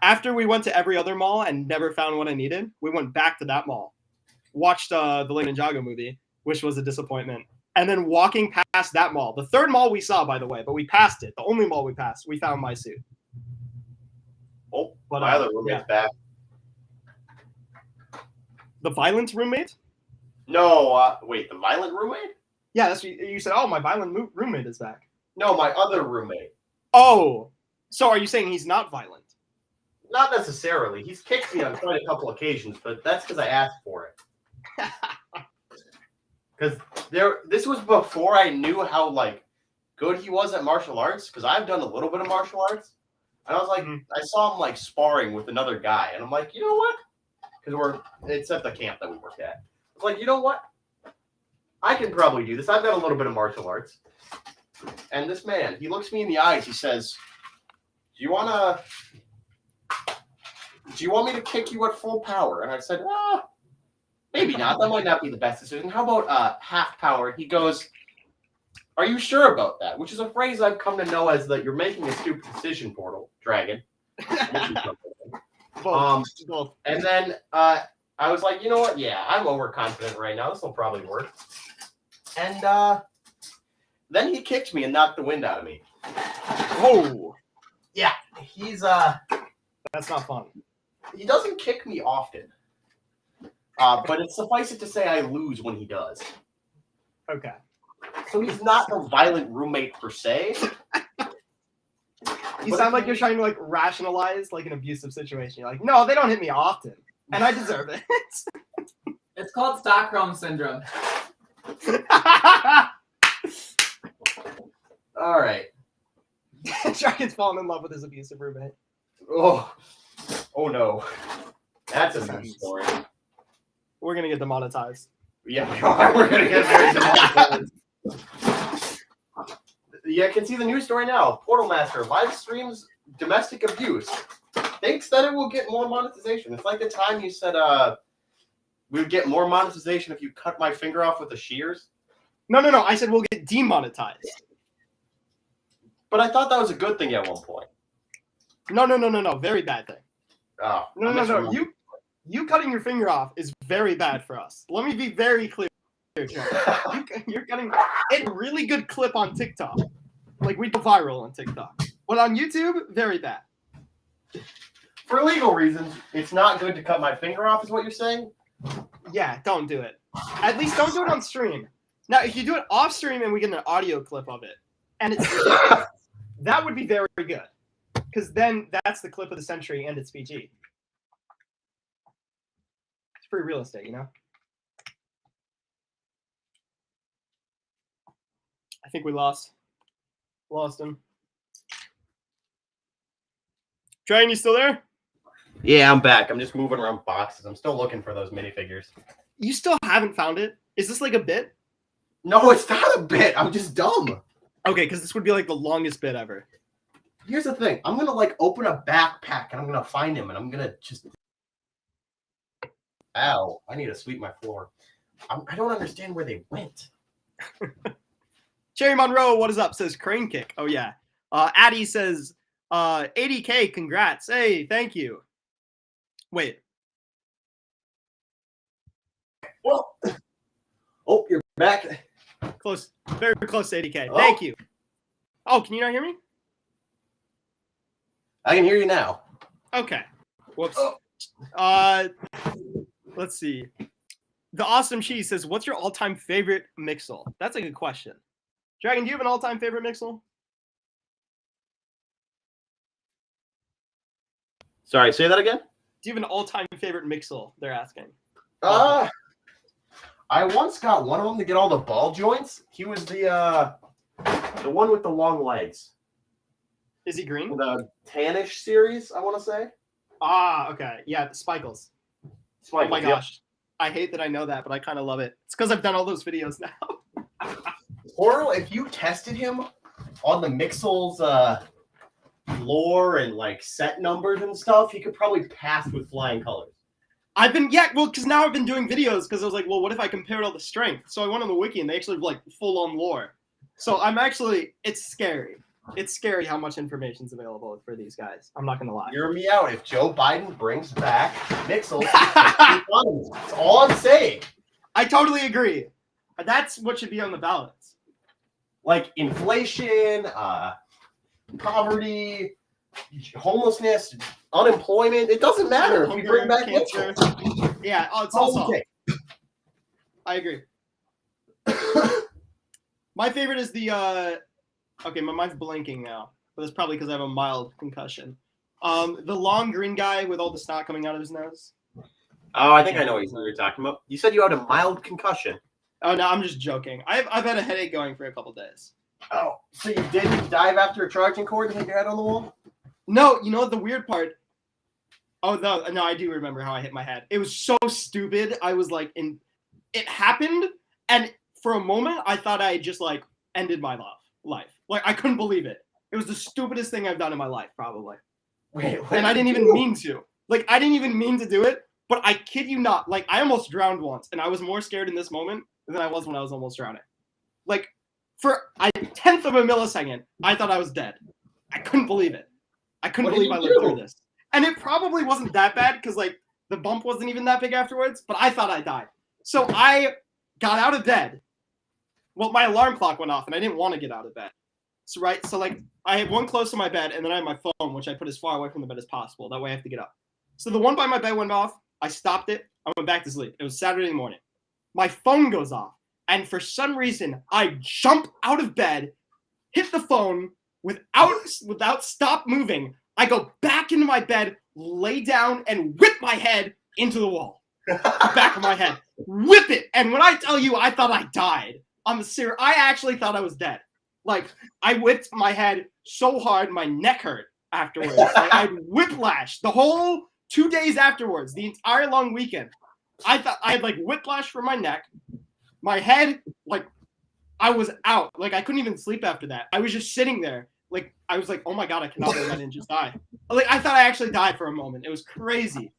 After we went to every other mall and never found what I needed, we went back to that mall, watched the Lego Ninjago movie, which was a disappointment, and then walking past that mall, the 3rd mall we saw, by the way, but we passed it. The only mall we passed, we found my suit. Oh, but my other roommate's back. The violent roommate? No, wait, the violent roommate? Yeah, that's what you said. Oh, my violent roommate is back. No, my other roommate. Oh, so are you saying he's not violent? Not necessarily. He's kicked me on quite a couple occasions, but that's because I asked for it. Because this was before I knew how like good he was at martial arts. Because I've done a little bit of martial arts, and I was like, I saw him like sparring with another guy, and I'm like, you know what? Because it's at the camp that we work at. I was like, you know what? I can probably do this. I've got a little bit of martial arts. And this man, he looks me in the eyes. He says, do you want me to kick you at full power? And I said, maybe not. That might not be the best decision. How about half power? He goes, are you sure about that? Which is a phrase I've come to know as that you're making a stupid decision, Portal Dragon. Both. And then I was like, you know what? Yeah, I'm overconfident right now. This will probably work. And then he kicked me and knocked the wind out of me. Oh. Yeah, he's That's not fun. He doesn't kick me often. But it suffice it to say I lose when he does. Okay. So he's not a violent roommate per se. You sound like you're trying to like rationalize like an abusive situation. You're like, no, they don't hit me often, and I deserve it. It's called Stockholm Syndrome. All right. Dragon's fallen in love with his abusive roommate. Oh no. That's a new story. We're gonna get demonetized. Yeah, we are. We're gonna get very demonetized. You can see the news story now. Portal Master live streams domestic abuse. Thinks that it will get more monetization. It's like the time you said we would get more monetization if you cut my finger off with the shears. No. I said we'll get demonetized. But I thought that was a good thing at one point. No. Very bad thing. Oh, No. You cutting your finger off is very bad for us. Let me be very clear Joe. You're getting a really good clip on TikTok. Like, we go viral on TikTok. But on YouTube, very bad. For legal reasons, it's not good to cut my finger off, is what you're saying? Yeah, don't do it. At least don't do it on stream. Now, if you do it off stream and we get an audio clip of it, and it's that would be very good. Because then that's the clip of the century and it's PG. It's free real estate, you know? I think we lost him. Dragon, you still there? Yeah, I'm back. I'm just moving around boxes. I'm still looking for those minifigures. You still haven't found it? Is this like a bit? No, it's not a bit. I'm just dumb. Okay, because this would be like the longest bit ever. Here's the thing. I'm gonna like open a backpack and I'm gonna find him and I'm gonna just. Ow! I need to sweep my floor. I don't understand where they went. Cherry Monroe, what is up? Says Crane Kick. Oh yeah. Addie says 80K. Congrats. Hey, thank you. Wait. Well. Oh, you're back. Close. Very close to 80K. Oh. Thank you. Oh, can you not hear me? I can hear you now. Okay. Whoops. Oh. Let's see. The Awesome Cheese says, what's your all-time favorite Mixel? That's a good question. Dragon, do you have an all-time favorite Mixel? Sorry, say that again? Do you have an all-time favorite Mixel? They're asking. I once got one of them to get all the ball joints. He was the one with the long legs. Is he green? The tannish series, I want to say. Ah, okay. Yeah, the Spikles. Spikes, Oh my yep. gosh. I hate that I know that, but I kind of love it. It's because I've done all those videos now. Or if you tested him on the Mixels lore and like set numbers and stuff, he could probably pass with flying colors. Because now I've been doing videos because I was like, well, what if I compared all the strength? So I went on the wiki and they actually have like full-on lore. So it's scary. It's scary how much information is available for these guys. I'm not going to lie. Hear me out. If Joe Biden brings back Mixels, that's all I'm saying. I totally agree. That's what should be on the ballots. Like inflation, poverty, homelessness, unemployment. It doesn't matter if we Hunger, bring back cancer. Mixels. Yeah, it's all solved. Okay. I agree. My favorite is the okay, my mind's blanking now, but that's probably because I have a mild concussion. The long green guy with all the snot coming out of his nose. Oh, I think I know what you're talking about. You said you had a mild concussion. Oh no, I'm just joking. I've had a headache going for a couple days. Oh, so you didn't dive after a charging cord and hit your head on the wall? No, you know what the weird part? Oh no, I do remember how I hit my head. It was so stupid. I was like, it happened, and for a moment I thought I had just like ended my life. Like I couldn't believe it. It was the stupidest thing I've done in my life, probably. Wait, And I didn't even mean to. Like I didn't even mean to do it. But I kid you not, like I almost drowned once, and I was more scared in this moment than I was when I was almost drowning. Like for a tenth of a millisecond, I thought I was dead. I couldn't believe it. I couldn't believe I lived through this. And it probably wasn't that bad because like the bump wasn't even that big afterwards, but I thought I died. So I got out of bed. Well, my alarm clock went off and I didn't want to get out of bed. So like I had one close to my bed and then I had my phone, which I put as far away from the bed as possible. That way I have to get up. So the one by my bed went off. I stopped it. I went back to sleep. It was Saturday morning. My phone goes off. And for some reason, I jump out of bed, hit the phone without stop moving. I go back into my bed, lay down, and whip my head into the wall. Back of my head. Whip it. And when I tell you I thought I died, I actually thought I was dead. Like, I whipped my head so hard, my neck hurt afterwards. Like, I had whiplash the whole 2 days afterwards, the entire long weekend. I thought I had like whiplash from my neck. My head, like, I was out. Like, I couldn't even sleep after that. I was just sitting there. Like, I was like, oh my God, I cannot believe I didn't just die. Like, I thought I actually died for a moment. It was crazy.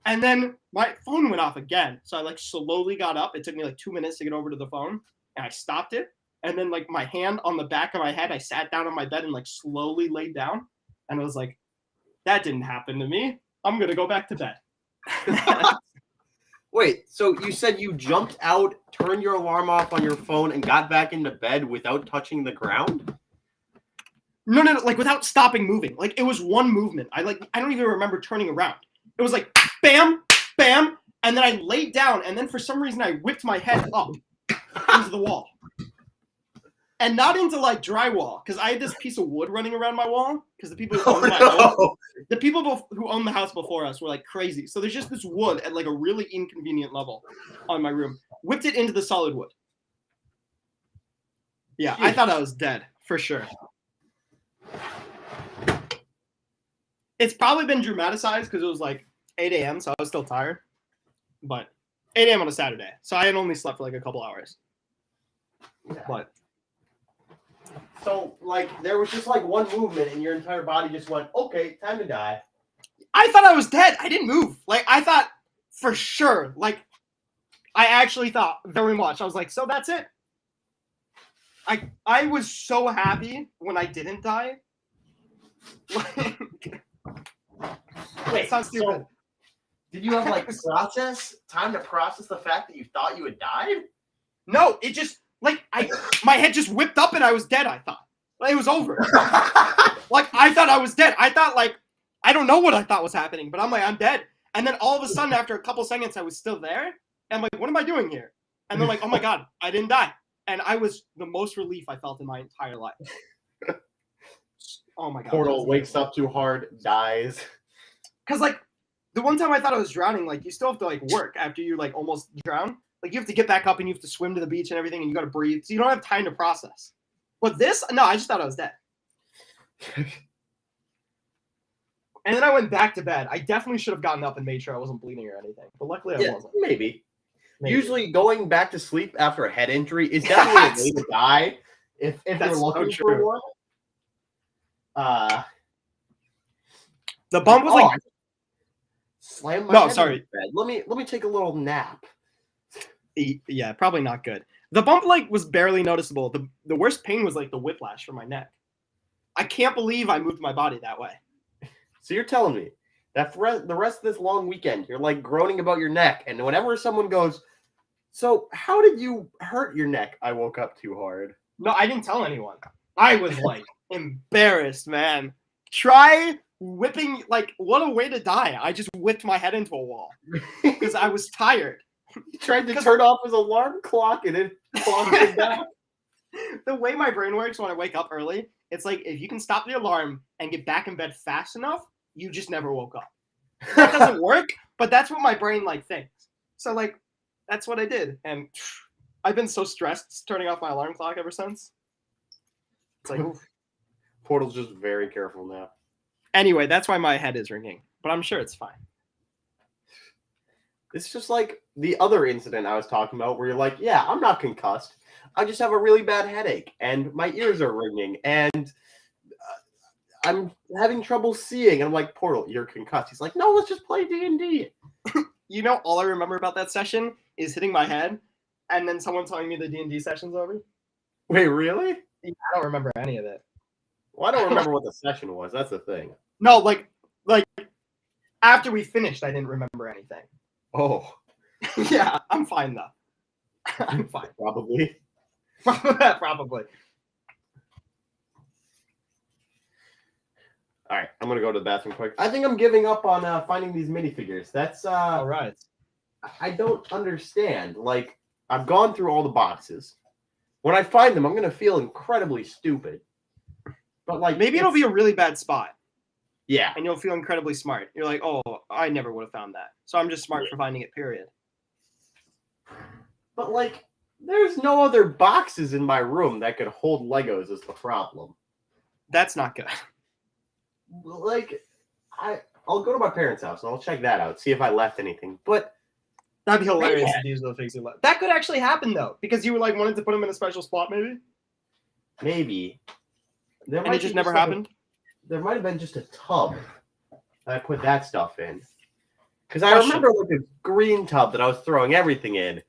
And then my phone went off again. So I like slowly got up. It took me like 2 minutes to get over to the phone. And I stopped it. And then like my hand on the back of my head, I sat down on my bed and like slowly laid down. And I was like, that didn't happen to me. I'm going to go back to bed. Wait, so you said you jumped out, turned your alarm off on your phone, and got back into bed without touching the ground? No, like without stopping moving. Like it was one movement. I don't even remember turning around. It was like bam, bam, and then I laid down, and then for some reason I whipped my head up into the wall. And not into like drywall, because I had this piece of wood running around my wall. Because the people who owned my home, the people who owned the house before us were like crazy. So there's just this wood at like a really inconvenient level on my room. Whipped it into the solid wood. Yeah, I thought I was dead for sure. It's probably been dramatized because it was like 8 a.m. so I was still tired. But 8 a.m. on a Saturday, so I had only slept for like a couple hours. Yeah. But. So, like, there was just, like, one movement, and your entire body just went, okay, time to die. I thought I was dead. I didn't move. Like, I thought for sure. Like, I actually thought very much. I was like, so that's it? I was so happy when I didn't die. Wait, it sounds stupid. So did you have, like, time to process the fact that you thought you had died? No, it just... Like, my head just whipped up and I was dead, I thought. Like, it was over. Like, I thought I was dead. I thought, like, I don't know what I thought was happening, but I'm like, I'm dead. And then all of a sudden, after a couple seconds, I was still there. And I'm like, what am I doing here? And they're like, oh my God, I didn't die. And I was the most relief I felt in my entire life. Oh my God. Portal wakes up too hard, dies. Because, like, the one time I thought I was drowning, like, you still have to, like, work after you, like, almost drown. Like, you have to get back up and you have to swim to the beach and everything, and you got to breathe. So you don't have time to process. But this, no, I just thought I was dead. And then I went back to bed. I definitely should have gotten up and made sure I wasn't bleeding or anything. But luckily I wasn't. Maybe. Usually going back to sleep after a head injury is definitely a way to die if you're looking for one. The bump was like... Slam my head sorry. in bed. Let me take a little nap. Yeah, probably not good. The bump like was barely noticeable. The worst pain was like the whiplash from my neck. I can't believe I moved my body that way. So you're telling me that for the rest of this long weekend, you're like groaning about your neck, and whenever someone goes, so how did you hurt your neck? I woke up too hard. No, I didn't tell anyone. I was like embarrassed, man. Try whipping, like, what a way to die. I just whipped my head into a wall because I was tired. He tried to turn off his alarm clock and it clocked it back. The way my brain works when I wake up early, it's like if you can stop the alarm and get back in bed fast enough, you just never woke up. That doesn't work, but that's what my brain like thinks. So like that's what I did, and I've been so stressed turning off my alarm clock ever since. It's like oof. Portal's just very careful now. Anyway, that's why my head is ringing, but I'm sure it's fine. It's just like the other incident I was talking about where you're like, yeah, I'm not concussed. I just have a really bad headache and my ears are ringing and I'm having trouble seeing. And I'm like, Portal, you're concussed. He's like, no, let's just play D&D. You know, all I remember about that session is hitting my head and then someone telling me the D&D session's over. Wait, really? I don't remember any of it. Well, I don't remember what the session was. That's the thing. No, like after we finished, I didn't remember anything. Oh. Yeah, I'm fine though. I'm fine. Probably. Probably. All right, I'm gonna go to the bathroom quick. I think I'm giving up on finding these minifigures. That's all right. I don't understand. Like, I've gone through all the boxes. When I find them, I'm gonna feel incredibly stupid. But like, maybe it'll be a really bad spot. Yeah. And you'll feel incredibly smart. You're like, oh, I never would have found that. So I'm just smart for finding it, period. But like, there's no other boxes in my room that could hold Legos is the problem. That's not good. Like, I'll go to my parents' house and I'll check that out, see if I left anything. But that'd be hilarious if these are the things you left. That could actually happen though, because you were like wanted to put them in a special spot, maybe. Maybe. And it just never happened. There might have been just a tub that I put that stuff in. Because I remember like a green tub that I was throwing everything in.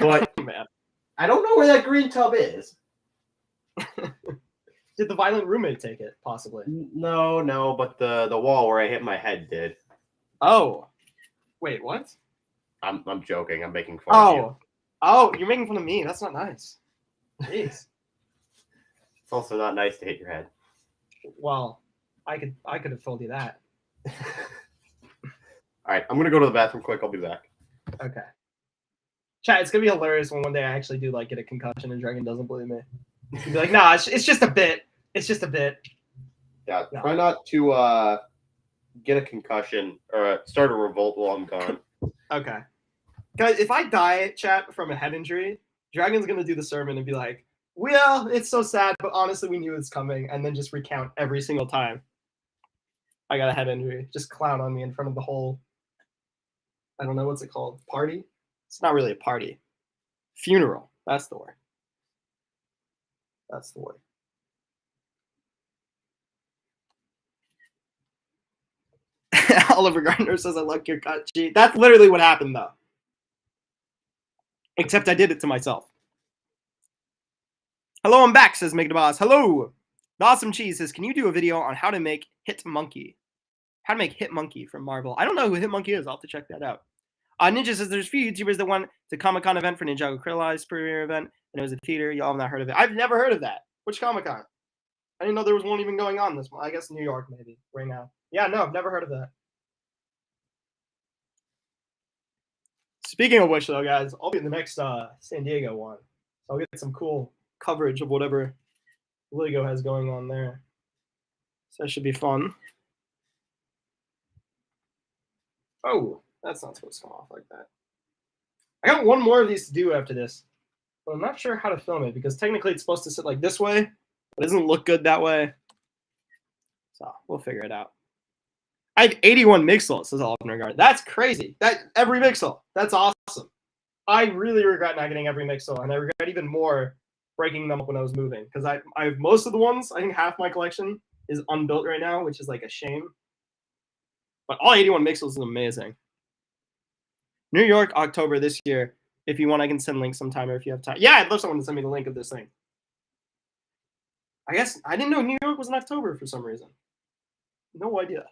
But man, I don't know where that green tub is. Did the violent roommate take it, possibly? No, but the wall where I hit my head did. Oh. Wait, what? I'm joking. I'm making fun of you. Oh, you're making fun of me. That's not nice. Jeez. It's also not nice to hit your head. Well, I could have told you that. All right, I'm gonna go to the bathroom quick. I'll be back. Okay. Chat, it's gonna be hilarious when one day I actually do like get a concussion and Dragon doesn't believe me. He'd be like, "Nah, it's just a bit. It's just a bit." Yeah, No. try not to get a concussion or start a revolt while I'm gone. Okay. Guys, if I die, chat, from a head injury, Dragon's gonna do the sermon and be like, "Well, it's so sad, but honestly, we knew it's coming," and then just recount every single time I got a head injury. Just clown on me in front of the whole. I don't know what's it called. Party? It's not really a party. Funeral. That's the word. That's the word. Oliver Gardner says, "I like your cut, G." That's literally what happened, though. Except I did it to myself. Hello, I'm back, says Make the Boss. Hello. The Awesome Cheese says, "Can you do a video on how to make Hit Monkey? How to make Hit Monkey from Marvel?" I don't know who Hit Monkey is. I'll have to check that out. Ninja says, "There's a few YouTubers that went to Comic-Con event for Ninjago Krillai's premiere event, and it was a theater. Y'all have not heard of it." I've never heard of that. Which Comic-Con? I didn't know there was one even going on this month. I guess New York, maybe, right now. Yeah, no, I've never heard of that. Speaking of which, though, guys, I'll be in the next San Diego one. So I'll get some cool coverage of whatever Lego has going on there. So that should be fun. Oh, that's not supposed to come off like that. I got one more of these to do after this, but I'm not sure how to film it because technically it's supposed to sit like this way, but it doesn't look good that way. So we'll figure it out. I have 81 Mixels, says Oliver Gardner. That's crazy. That every Mixel. That's awesome. I really regret not getting every Mixel, and I regret even more breaking them up when I was moving because I have most of the ones. I think half my collection is unbuilt right now, which is like a shame. But all 81 Mixels is amazing. New York, October this year. If you want, I can send links sometime or if you have time. Yeah, I'd love someone to send me the link of this thing. I guess I didn't know New York was in October for some reason. No idea.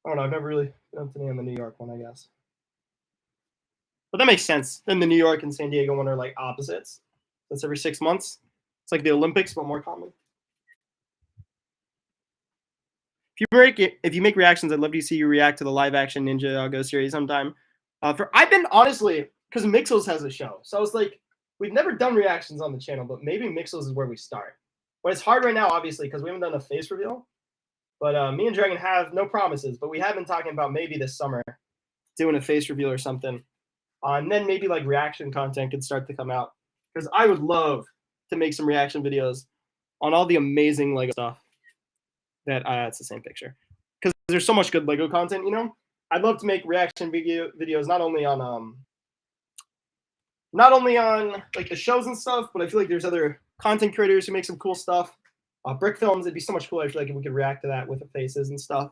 I don't know. I've never really been up to me on the New York one, I guess. But that makes sense. Then the New York and San Diego one are like opposites. That's every 6 months. It's like the Olympics, but more common. If you make reactions, I'd love to see you react to the live action Ninjago series sometime. I've been honestly, because Mixels has a show, so I was like, we've never done reactions on the channel, but maybe Mixels is where we start. But it's hard right now, obviously, because we haven't done a face reveal. But me and Dragon have no promises, but we have been talking about maybe this summer doing a face reveal or something. And then maybe like reaction content could start to come out. Because I would love to make some reaction videos on all the amazing Lego stuff. It's the same picture. Because there's so much good Lego content, you know? I'd love to make reaction videos not only on like the shows and stuff, but I feel like there's other content creators who make some cool stuff. Brick films, it'd be so much cooler. I feel like if we could react to that with the faces and stuff.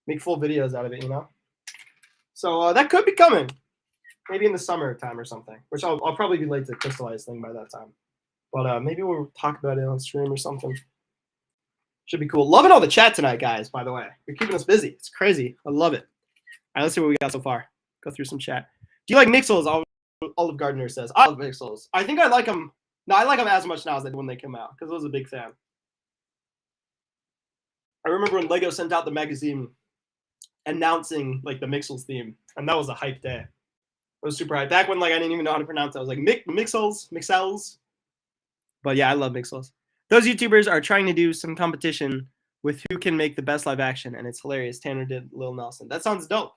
Make full videos out of it, you know? So that could be coming. Maybe in the summertime or something, which I'll probably be late to crystallize thing by that time. But maybe we'll talk about it on stream or something. Should be cool. Loving all the chat tonight, guys, by the way. You're keeping us busy. It's crazy. I love it. All right, let's see what we got so far. Go through some chat. Do you like Mixels? Olive Gardner says. I love Mixels. I think I like them. No, I like them as much now as I did when they came out because I was a big fan. I remember when Lego sent out the magazine announcing like the Mixels theme, and that was a hype day. It was super hype. Back when like I didn't even know how to pronounce it. I was like Mixels. But yeah, I love Mixels. Those YouTubers are trying to do some competition with who can make the best live action, and it's hilarious. Tanner did Lil Nelson. That sounds dope.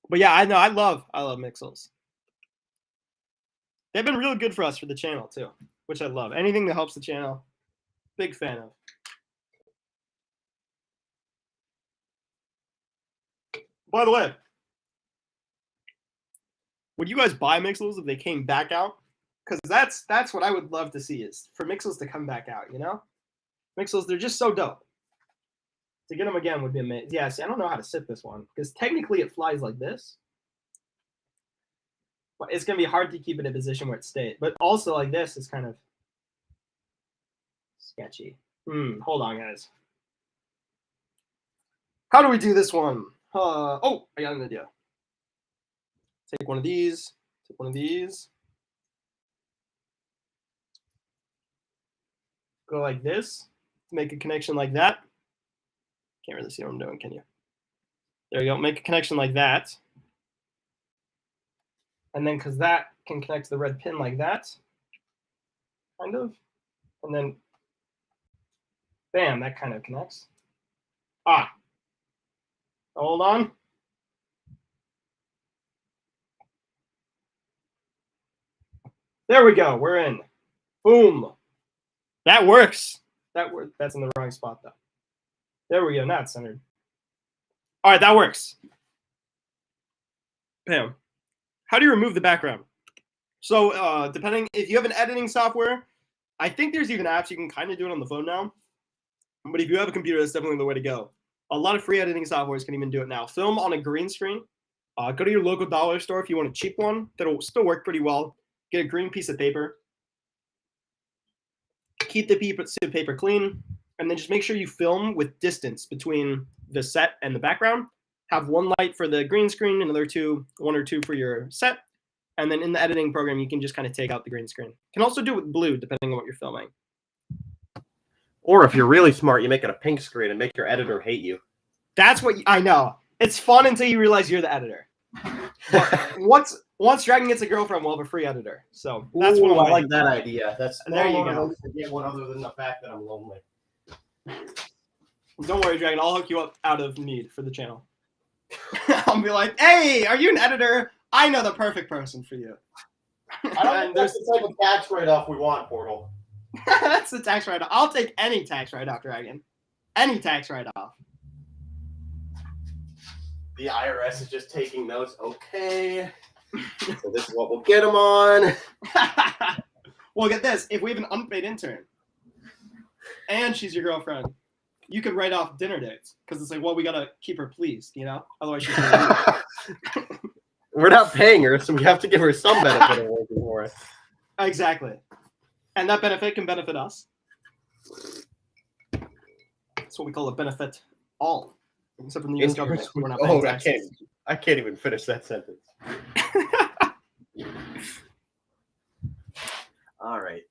But yeah, I know I love Mixels. They've been real good for us for the channel too, which I love. Anything that helps the channel, big fan of. By the way, would you guys buy Mixels if they came back out? Because that's what I would love to see is for Mixels to come back out, you know? Mixels, they're just so dope. To get them again would be amazing. Yeah, see, I don't know how to sit this one because technically it flies like this. But it's going to be hard to keep it in a position where it stays. But also like this is kind of sketchy. Hold on, guys. How do we do this one? Oh, I got an idea. Take one of these. Take one of these. Go like this. Make a connection like that. Can't really see what I'm doing, can you? There you go. Make a connection like that. And then because that can connect to the red pin like that. Kind of. And then, bam, that kind of connects. Ah. Hold on. There we go. We're in. Boom. That works. That's in the wrong spot, though. There we go. Now it's centered. All right, that works. Bam. How do you remove the background? So depending, if you have an editing software, I think there's even apps you can kind of do it on the phone now. But if you have a computer, that's definitely the way to go. A lot of free editing softwares can even do it now. Film on a green screen. Go to your local dollar store if you want a cheap one. That'll still work pretty well. Get a green piece of paper. Keep the piece of paper clean. And then just make sure you film with distance between the set and the background. Have one light for the green screen, another one or two for your set. And then in the editing program, you can just kind of take out the green screen. You can also do it with blue, depending on what you're filming. Or if you're really smart, you make it a pink screen and make your editor hate you. That's what I know. It's fun until you realize you're the editor. Once Dragon gets a girlfriend, we'll have a free editor. So that's Ooh, what I like that idea. That's there you go. To get one other than the fact that I'm lonely. Don't worry, Dragon. I'll hook you up out of need for the channel. I'll be like, hey, are you an editor? I know the perfect person for you. I don't think that's the type of tax write-off we want, Portal. That's the tax write-off. I'll take any tax write-off, Dragon. Any tax write-off. The IRS is just taking notes. Okay. So this is what we'll get them on. Well, get this. If we have an unpaid intern and she's your girlfriend, you could write off dinner dates because it's like, well, we got to keep her pleased, you know? Otherwise, she's We're not paying her, so we have to give her some benefit of working for us. Exactly. And that benefit can benefit us. That's what we call a benefit all. Except from the U.S. government. We're not paying taxes. I can't even finish that sentence. All right.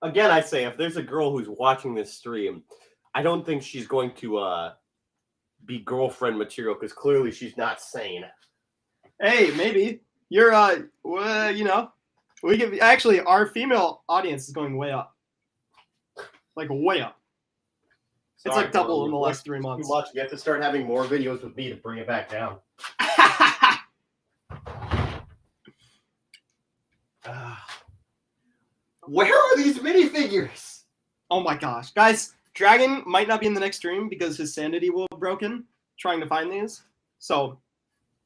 Again, I say, if there's a girl who's watching this stream, I don't think she's going to be girlfriend material because clearly she's not sane. Hey, maybe. You're, you know, we can actually, our female audience is going way up. Like, way up. It's like double in the last 3 months. Too much. You have to start having more videos with me to bring it back down. Where are these minifigures? Oh my gosh. Guys, Dragon might not be in the next stream because his sanity will have broken trying to find these. So,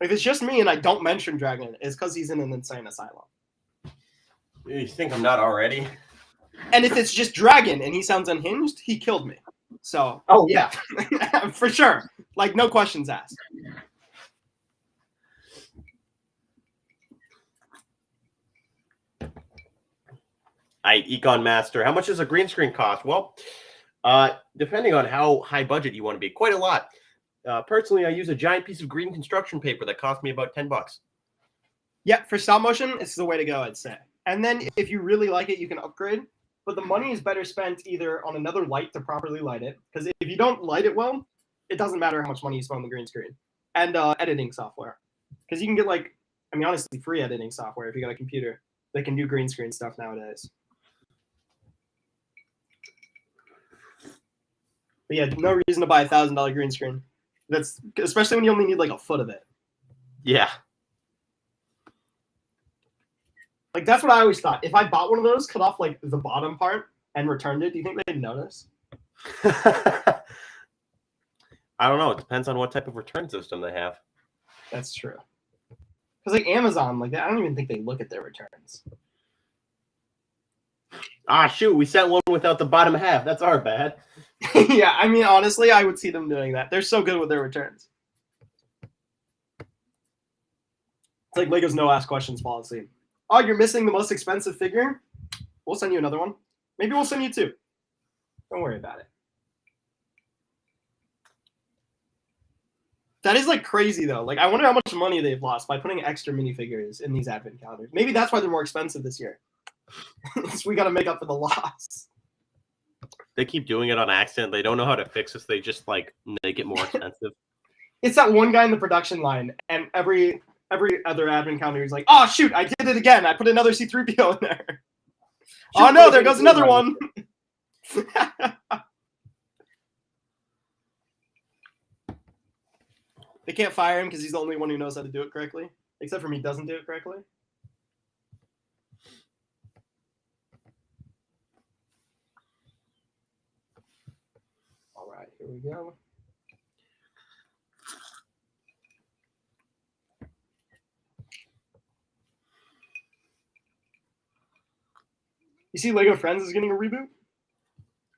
if it's just me and I don't mention Dragon, it's because he's in an insane asylum. You think I'm not already? And if it's just Dragon and he sounds unhinged, he killed me. So, oh yeah, for sure. Like, no questions asked. Econ Master. How much does a green screen cost? Well, depending on how high budget you want to be, quite a lot. Personally, I use a giant piece of green construction paper that cost me about $10. Yeah, for stop motion, it's the way to go, I'd say. And then if you really like it, you can upgrade. But the money is better spent either on another light to properly light it, because if you don't light it well, it doesn't matter how much money you spend on the green screen. And editing software. Because you can get, like, I mean, honestly, free editing software if you got a computer that can do green screen stuff nowadays. But yeah, no reason to buy a $1,000 green screen. That's especially when you only need like a foot of it. Yeah. Like, that's what I always thought. If I bought one of those, cut off like the bottom part and returned it, do you think they'd notice? I don't know. It depends on what type of return system they have. That's true. Because like Amazon, like I don't even think they look at their returns. Ah, shoot. We sent one without the bottom half. That's our bad. Yeah, I mean, honestly, I would see them doing that. They're so good with their returns. It's like Lego's no ask questions policy. Oh, you're missing the most expensive figure? We'll send you another one. Maybe we'll send you two. Don't worry about it. That is like crazy though. Like I wonder how much money they've lost by putting extra minifigures in these advent calendars. Maybe that's why they're more expensive this year. So we got to make up for the loss. They keep doing it on accident. They don't know how to fix this. They just like make it more expensive. It's that one guy in the production line, and every other advent calendar is like, "Oh shoot, I did it again. I put another C-3PO in there. Oh no, there goes another one." They can't fire him because he's the only one who knows how to do it correctly. Except for me, doesn't do it correctly. All right, here we go. You see, Lego Friends is getting a reboot.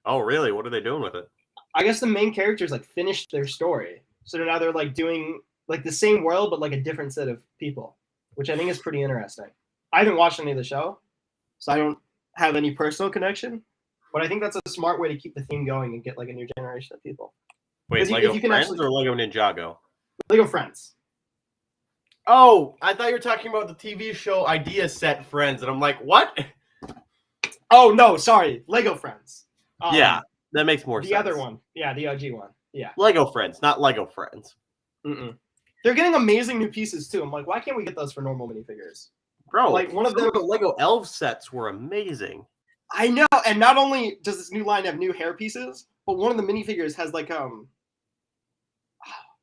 Oh, really? What are they doing with it? I guess the main characters like finished their story, so now they're like doing like the same world but like a different set of people, which I think is pretty interesting. I haven't watched any of the show, so I don't have any personal connection, but I think that's a smart way to keep the theme going and get like a new generation of people. Wait, Because Lego if you can Friends actually- or Lego Ninjago? Lego Friends. Oh, I thought you were talking about the TV show Idea Set Friends, and I'm like, what? Oh no, sorry, Lego Friends. Yeah, that makes more sense. The other one, yeah, the OG one, yeah. Lego Friends, not Lego Friends. Mm-mm. They're getting amazing new pieces too. I'm like, why can't we get those for normal minifigures? Bro, Like, one of some them- the Lego Elf sets were amazing. I know, and not only does this new line have new hair pieces, but one of the minifigures has like I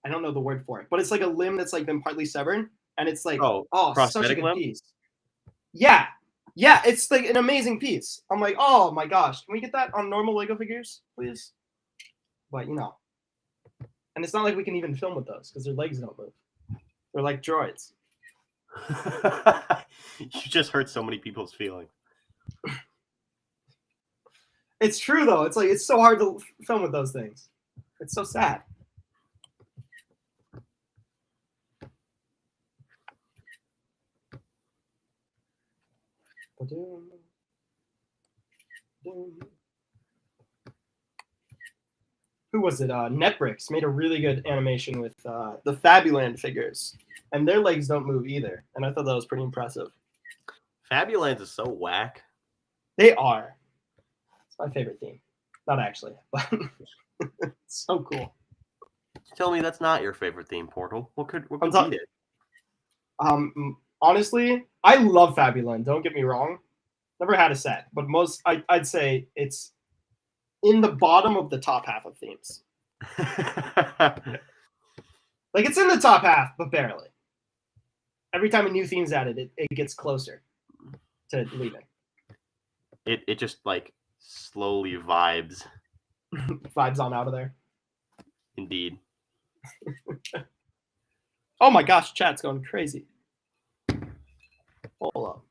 don't know the word for it, but it's like a limb that's like been partly severed, and it's like such a prosthetic good limb? piece. Yeah, yeah, it's like an amazing piece. I'm like, oh my gosh, can we get that on normal Lego figures, please? But you know, and it's not like we can even film with those because their legs don't move. They're like droids. You just hurt so many people's feelings. It's true though. It's like it's so hard to film with those things. It's so sad. Who was it? Netbricks made a really good animation with the Fabuland figures, and their legs don't move either. And I thought that was pretty impressive. Fabulands is so whack. They are. It's my favorite theme. Not actually, but it's so cool. Tell me that's not your favorite theme, Portal. What could I'm talking- beat it? Honestly, I love Fabuland. Don't get me wrong. Never had a set, but I'd say it's in the bottom of the top half of themes. Like it's in the top half, but barely. Every time a new theme's added, it gets closer to leaving. It just like slowly vibes. Vibes on out of there. Indeed. Oh my gosh, chat's going crazy. Hold up.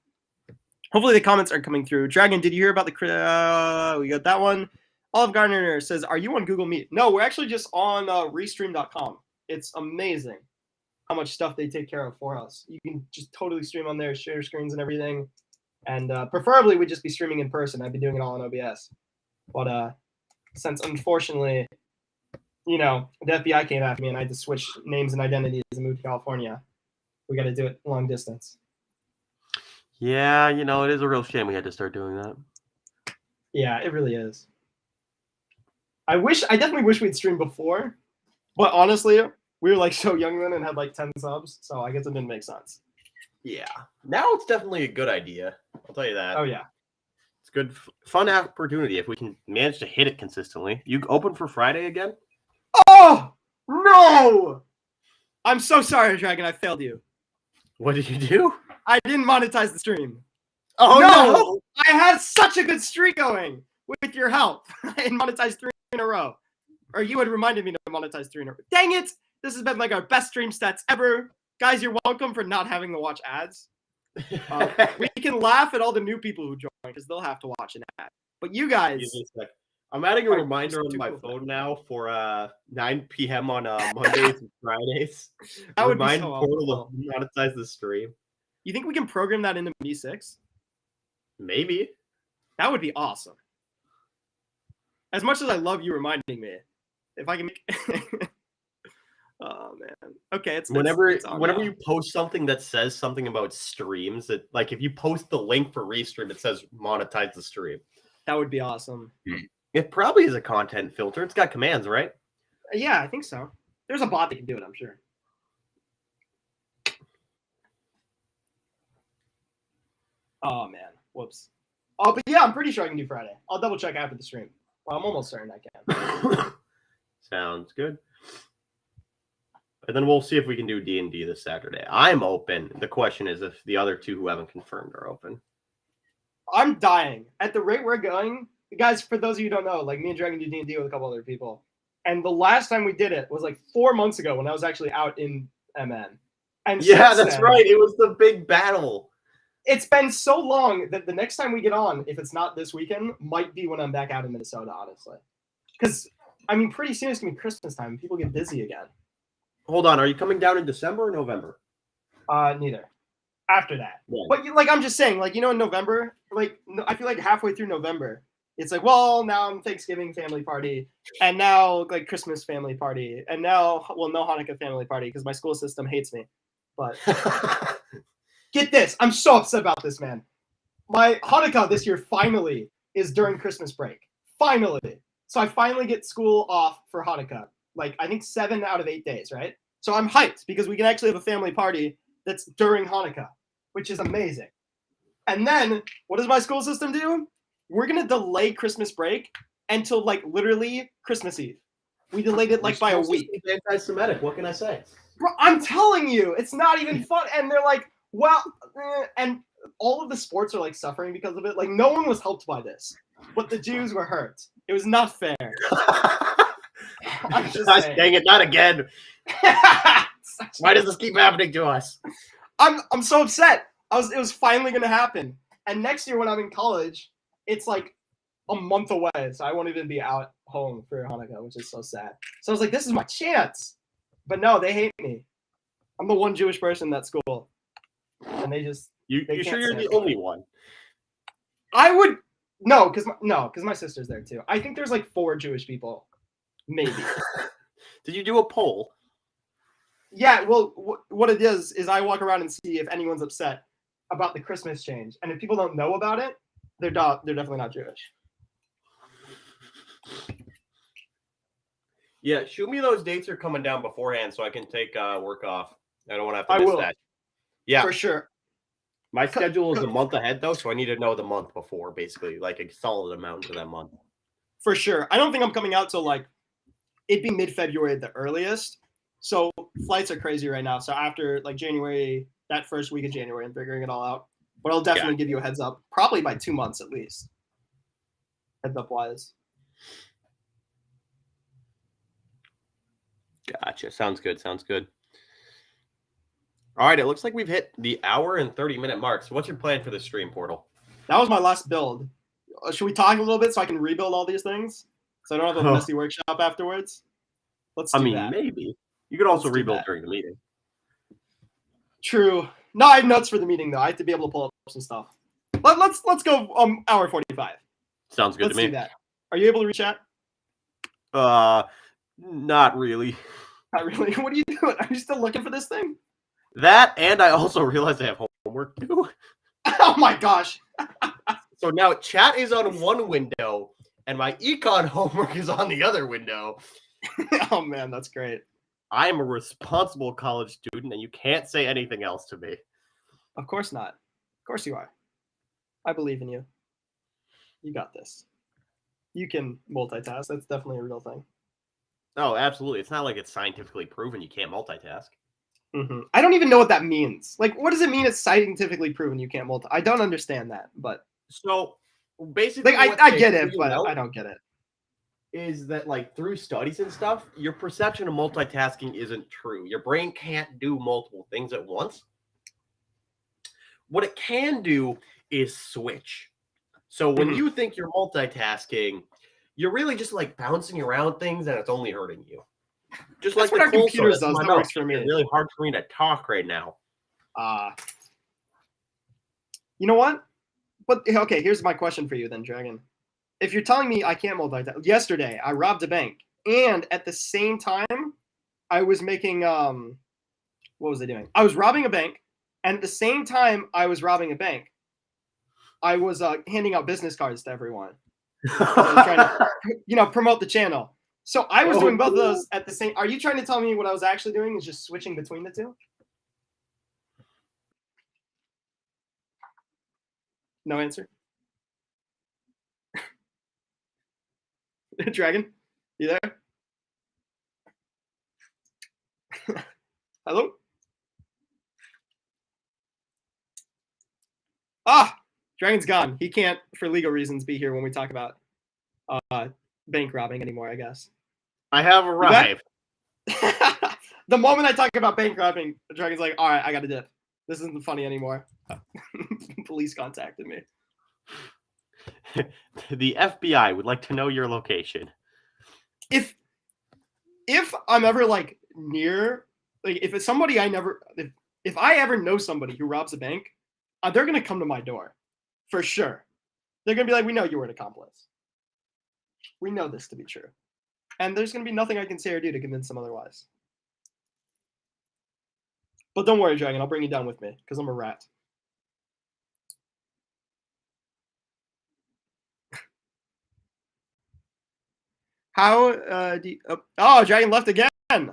Hopefully the comments are coming through. Dragon, did you hear about the... we got that one. Olive Gardner says, are you on Google Meet? No, we're actually just on restream.com. It's amazing how much stuff they take care of for us. You can just totally stream on there, share screens and everything. And preferably we'd just be streaming in person. I'd be doing it all on OBS. But since unfortunately, you know, the FBI came after me and I had to switch names and identities and move to California, we got to do it long distance. Yeah, you know, it is a real shame we had to start doing that. Yeah, it really is. I definitely wish we'd streamed before, but honestly, we were like so young then and had like 10 subs, so I guess it didn't make sense. Yeah. Now it's definitely a good idea. I'll tell you that. Oh yeah. It's good, fun opportunity if we can manage to hit it consistently. You open for Friday again? Oh no! I'm so sorry, Dragon. I failed you. What did you do? I didn't monetize the stream. Oh no! I had such a good streak going with your help. I monetized 3 in a row. Or you had reminded me to monetize 3 in a row. Dang it! This has been like our best stream stats ever. Guys, you're welcome for not having to watch ads. We can laugh at all the new people who join because they'll have to watch an ad. But you guys... I'm adding a Alright, reminder on too my cool. phone now for 9 p.m. on Mondays and Fridays. That would be Remind so Portal awesome. to monetize the stream. You think we can program that into V6? Maybe. That would be awesome. As much as I love you reminding me, if I can make... Oh man. Okay, Whenever it's on now. you post something that says something about streams, that like if you post the link for Restream, it says monetize the stream. That would be awesome. It probably is a content filter. It's got commands, right? Yeah, I think so. There's a bot that can do it, I'm sure. Oh man, whoops. Oh, but yeah, I'm pretty sure I can do Friday. I'll double check after the stream. Well, I'm almost certain I can. Sounds good. And then we'll see if we can do D&D this Saturday. I'm open. The question is if the other two who haven't confirmed are open. I'm dying. At the rate we're going, guys, for those of you who don't know, like me and Dragon do D&D with a couple other people. And the last time we did it was like 4 months ago when I was actually out in MN. And Yeah, since that's then, right. It was the big battle. It's been so long that the next time we get on, if it's not this weekend, might be when I'm back out in Minnesota, honestly. Because, I mean, pretty soon it's going to be Christmas time and people get busy again. Hold on. Are you coming down in December or November? Neither. After that. Yeah. But, like, I'm just saying, like, you know, in November, like, I feel like halfway through November, it's like, well, now I'm Thanksgiving family party, and now, like, Christmas family party, and now, well, no Hanukkah family party because my school system hates me. But get this. I'm so upset about this, man. My Hanukkah this year finally is during Christmas break. Finally. So I finally get school off for Hanukkah. Like, I think 7 out of 8 days, right? So I'm hyped because we can actually have a family party that's during Hanukkah, which is amazing. And then, what does my school system do? We're going to delay Christmas break until, like, literally Christmas Eve. We delayed it, like, by a week. It's anti-Semitic. What can I say? Bro, I'm telling you, it's not even fun. And they're like, well, and all of the sports are, like, suffering because of it. Like, no one was helped by this, but the Jews were hurt. It was not fair. I'm just saying. Dang it, not again. Why does this keep happening to us? I'm so upset. It was finally gonna happen. And next year when I'm in college, it's like a month away. So I won't even be out home for Hanukkah, which is so sad. So I was like, this is my chance. But no, they hate me. I'm the one Jewish person in that school. And they just You They sure can't you're say the it. only one? I would because my sister's there too. I think there's like 4 Jewish people. Maybe. Did you do a poll? Yeah, well, what it is I walk around and see if anyone's upset about the Christmas change, and if people don't know about it, they're definitely not Jewish. Yeah, shoot me those dates are coming down beforehand so I can take work off. I don't want to have to I miss will. that. Yeah, For sure. my schedule is a month ahead though, so I need to know the month before, basically, like a solid amount to that month. For sure. I don't think I'm coming out till like it'd be mid-February at the earliest. So flights are crazy right now. So after like January, that first week of January, I'm figuring it all out. But I'll definitely give you a heads up, probably by 2 months at least. Heads up wise. Gotcha. Sounds good. Sounds good. All right. It looks like we've hit the hour and 30-minute mark. So what's your plan for the stream, Portal? That was my last build. Should we talk a little bit so I can rebuild all these things? So I don't have a messy workshop afterwards? Let's do that. Maybe. You could also Let's do rebuild that. during the meeting. True. No, I have notes for the meeting though. I have to be able to pull up some stuff. Let's go hour 45. Sounds good Let's to me. do that. Are you able to reach out? Not really. Not really. What are you doing? Are you still looking for this thing? That, and I also realized I have homework too. Oh my gosh. So now chat is on one window, and my econ homework is on the other window. Oh man, that's great. I am a responsible college student, and you can't say anything else to me. Of course not. Of course you are. I believe in you. You got this. You can multitask. That's definitely a real thing. Oh, absolutely. It's not like it's scientifically proven you can't multitask. Mm-hmm. I don't even know what that means. Like, what does it mean it's scientifically proven you can't multitask? I don't understand that, but... So, basically... Like, I get it, but I don't get it. Is that, like, through studies and stuff, your perception of multitasking isn't true. Your brain can't do multiple things at once. What it can do is switch. So when you think you're multitasking, you're really just, like, bouncing around things, and it's only hurting you. Just That's like what the our computers does. does. That works for me. It's really hard for me to talk right now. You know what? But okay, here's my question for you then, Dragon. If you're telling me I can't multitask, yesterday I robbed a bank, and at the same time, I was making what was I doing? I was robbing a bank, and at the same time I was robbing a bank, I was handing out business cards to everyone. I was trying to, promote the channel. So I was doing both of those at the same. Are you trying to tell me what I was actually doing is just switching between the two? No answer. Dragon, you there? Hello? Dragon's gone. He can't, for legal reasons, be here when we talk about bank robbing anymore, I guess. I have arrived. The moment I talk about bank robbing, Dragon's like, all right, I got to dip. This isn't funny anymore. Police contacted me. The FBI would like to know your location. If I'm ever like near, like if it's somebody I never, if I ever know somebody who robs a bank, they're gonna come to my door, for sure. They're gonna be like, we know you were an accomplice. We know this to be true, and there's gonna be nothing I can say or do to convince them otherwise. But don't worry, Dragon, I'll bring you down with me because I'm a rat. How do you, oh, Dragon left again. Oh,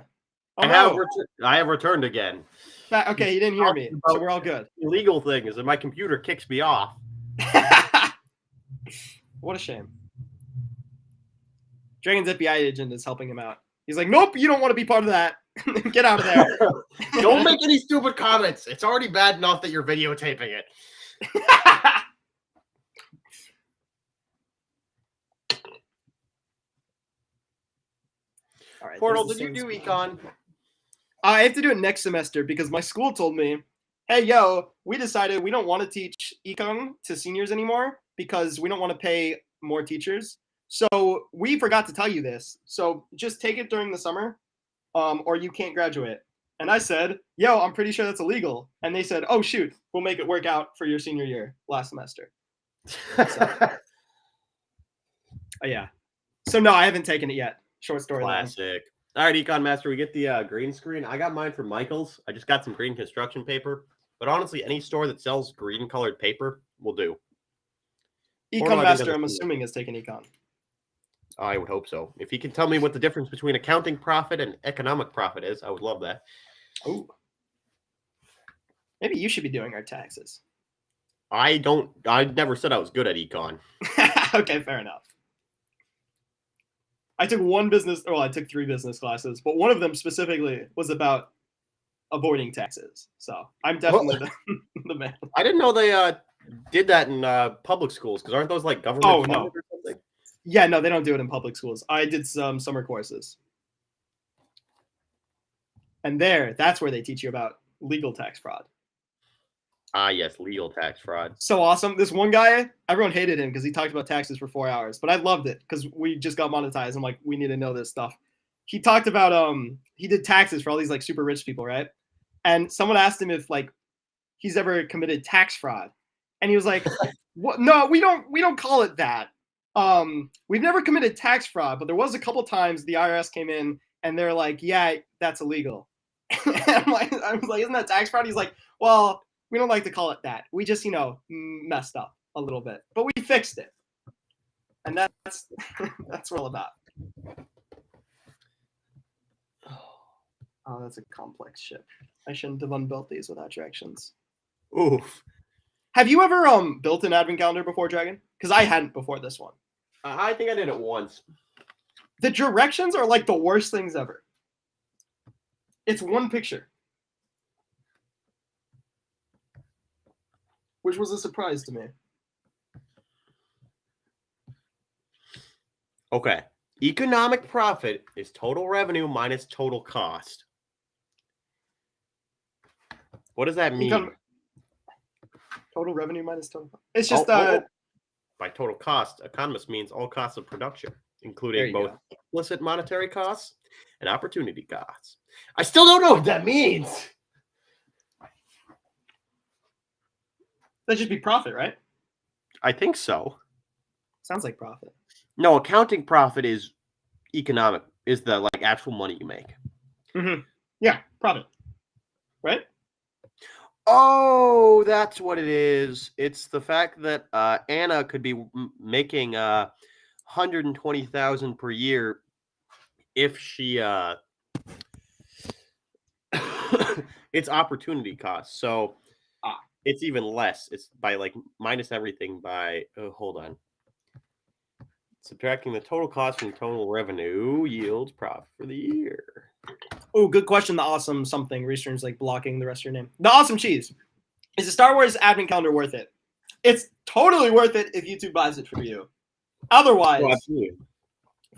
I have returned again. Okay, he didn't hear me, so we're all good. The illegal thing is that my computer kicks me off. What a shame. Dragon's FBI agent is helping him out. He's like, nope, you don't want to be part of that. Get out of there. Don't make any stupid comments. It's already bad enough that you're videotaping it. All right, Portal, did you do econ? I have to do it next semester because my school told me, hey, yo, we decided we don't want to teach econ to seniors anymore because we don't want to pay more teachers. So we forgot to tell you this. So just take it during the summer or you can't graduate. And I said, yo, I'm pretty sure that's illegal. And they said, oh, shoot, we'll make it work out for your senior year last semester. So, yeah. So, no, I haven't taken it yet. Short story. Classic. All right, Econ Master, we get the green screen. I got mine from Michael's. I just got some green construction paper. But honestly, any store that sells green colored paper will do. Econ Master, I'm assuming, is taking econ. I would hope so. If you can tell me what the difference between accounting profit and economic profit is, I would love that. Oh. Maybe you should be doing our taxes. I never said I was good at econ. Okay, fair enough. I took I took 3 business classes, but one of them specifically was about avoiding taxes. So I'm definitely the man. I didn't know they did that in public schools, because aren't those like government funded or something? Yeah, no, they don't do it in public schools. I did some summer courses. And that's where they teach you about legal tax fraud. Ah, yes, legal tax fraud. So awesome. This one guy, everyone hated him because he talked about taxes for 4 hours, but I loved it because we just got monetized. I'm like, we need to know this stuff. He talked about he did taxes for all these like super rich people, right? And someone asked him if like he's ever committed tax fraud, and he was like, "What? No, we don't call it that. We've never committed tax fraud, but there was a couple times the IRS came in and they're like, yeah, that's illegal." I was like, isn't that tax fraud? He's like, well, we don't like to call it that. We just, messed up a little bit, but we fixed it. And that's that's what all about. Oh, that's a complex ship. I shouldn't have unbuilt these without directions. Oof. Have you ever built an advent calendar before, Dragon? Because I hadn't before this one. I think I did it once. The directions are like the worst things ever. It's one picture. Which was a surprise to me. Okay. Economic profit is total revenue minus total cost. What does that mean? Total revenue minus total cost. It's just by total cost, economist means all costs of production, including both implicit monetary costs and opportunity costs. I still don't know what that means. That should be profit, right? I think so. Sounds like profit. No, accounting profit is economic, is the like actual money you make. Yeah, profit. Right? Oh, that's what it is. It's the fact that Anna could be making 120,000 per year if she it's opportunity cost. So it's even less. It's by like minus everything by hold on. Subtracting the total cost from total revenue yields profit for the year. Oh, good question. The awesome something. Research like blocking the rest of your name. The awesome cheese. Is the Star Wars advent calendar worth it? It's totally worth it if YouTube buys it for you. Otherwise, Oh, absolutely.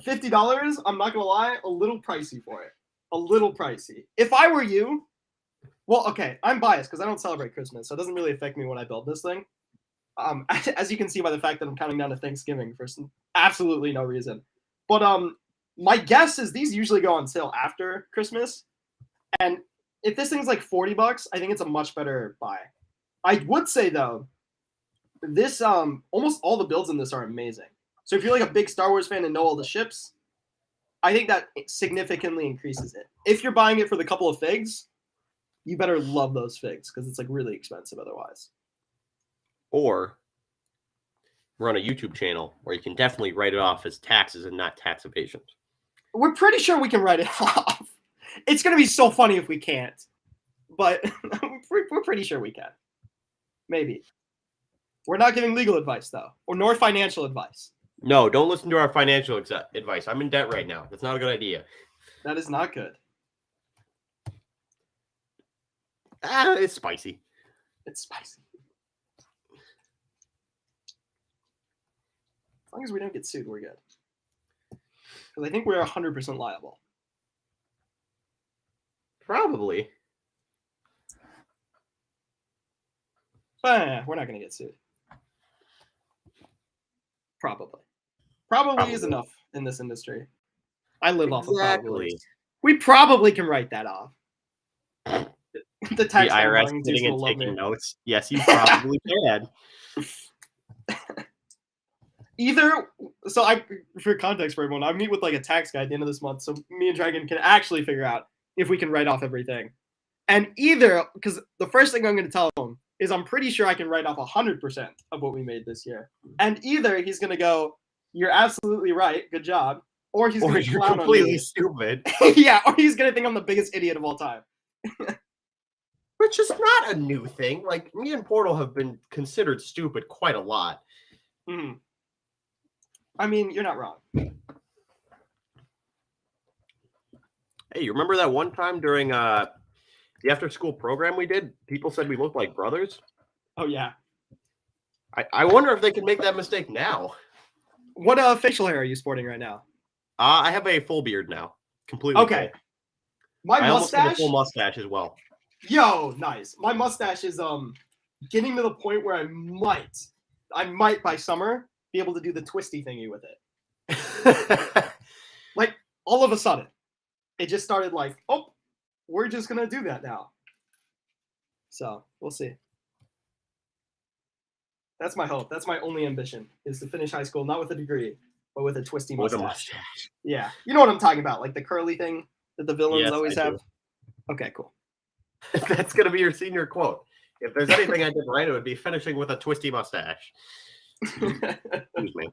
$50, I'm not gonna lie, a little pricey for it. A little pricey. If I were you, well, okay, I'm biased because I don't celebrate Christmas, so it doesn't really affect me when I build this thing. As you can see by the fact that I'm counting down to Thanksgiving for absolutely no reason. But my guess is these usually go on sale after Christmas, and if this thing's like $40, I think it's a much better buy. I would say though, this almost all the builds in this are amazing. So if you're like a big Star Wars fan and know all the ships, I think that significantly increases it. If you're buying it for the couple of figs, you better love those figs because it's like really expensive otherwise. Or run a YouTube channel where you can definitely write it off as taxes and not tax evasion. We're pretty sure we can write it off. It's going to be so funny if we can't. But we're pretty sure we can. Maybe. We're not giving legal advice, though, or nor financial advice. No, don't listen to our financial advice. I'm in debt right now. That's not a good idea. That is not good. It's spicy. It's spicy. As long as we don't get sued, we're good. Because I think we're 100% liable. Probably. But we're not going to get sued. Probably. Probably is enough in this industry. I live off of probabilities. We probably can write that off. The tax IRS sitting and taking notes. Yes, you probably can. Either, so for context for everyone, I meet with like a tax guy at the end of this month, so me and Dragon can actually figure out if we can write off everything. And either, because the first thing I'm going to tell him is I'm pretty sure I can write off 100% of what we made this year. And either he's going to go, "You're absolutely right, good job," or he's going to you're clown completely on me. stupid. Yeah, or he's going to think I'm the biggest idiot of all time. Which is not a new thing. Like, me and Portal have been considered stupid quite a lot. Mm-hmm. I mean, you're not wrong. Hey, you remember that one time during the after-school program we did? People said we looked like brothers. Oh, yeah. I wonder if they can make that mistake now. What facial hair are you sporting right now? I have a full beard now. Completely okay. full. My I almost have a mustache? full mustache as well. Yo, nice. My mustache is getting to the point where I might by summer be able to do the twisty thingy with it. Like all of a sudden, it just started like, oh, we're just gonna do that now. So we'll see. That's my hope. That's my only ambition is to finish high school, not with a degree, but with a twisty mustache. With a mustache. Yeah, you know what I'm talking about, like the curly thing that the villains always have. Okay, cool. That's gonna be your senior quote. If there's anything I did right, it would be finishing with a twisty mustache. Excuse me.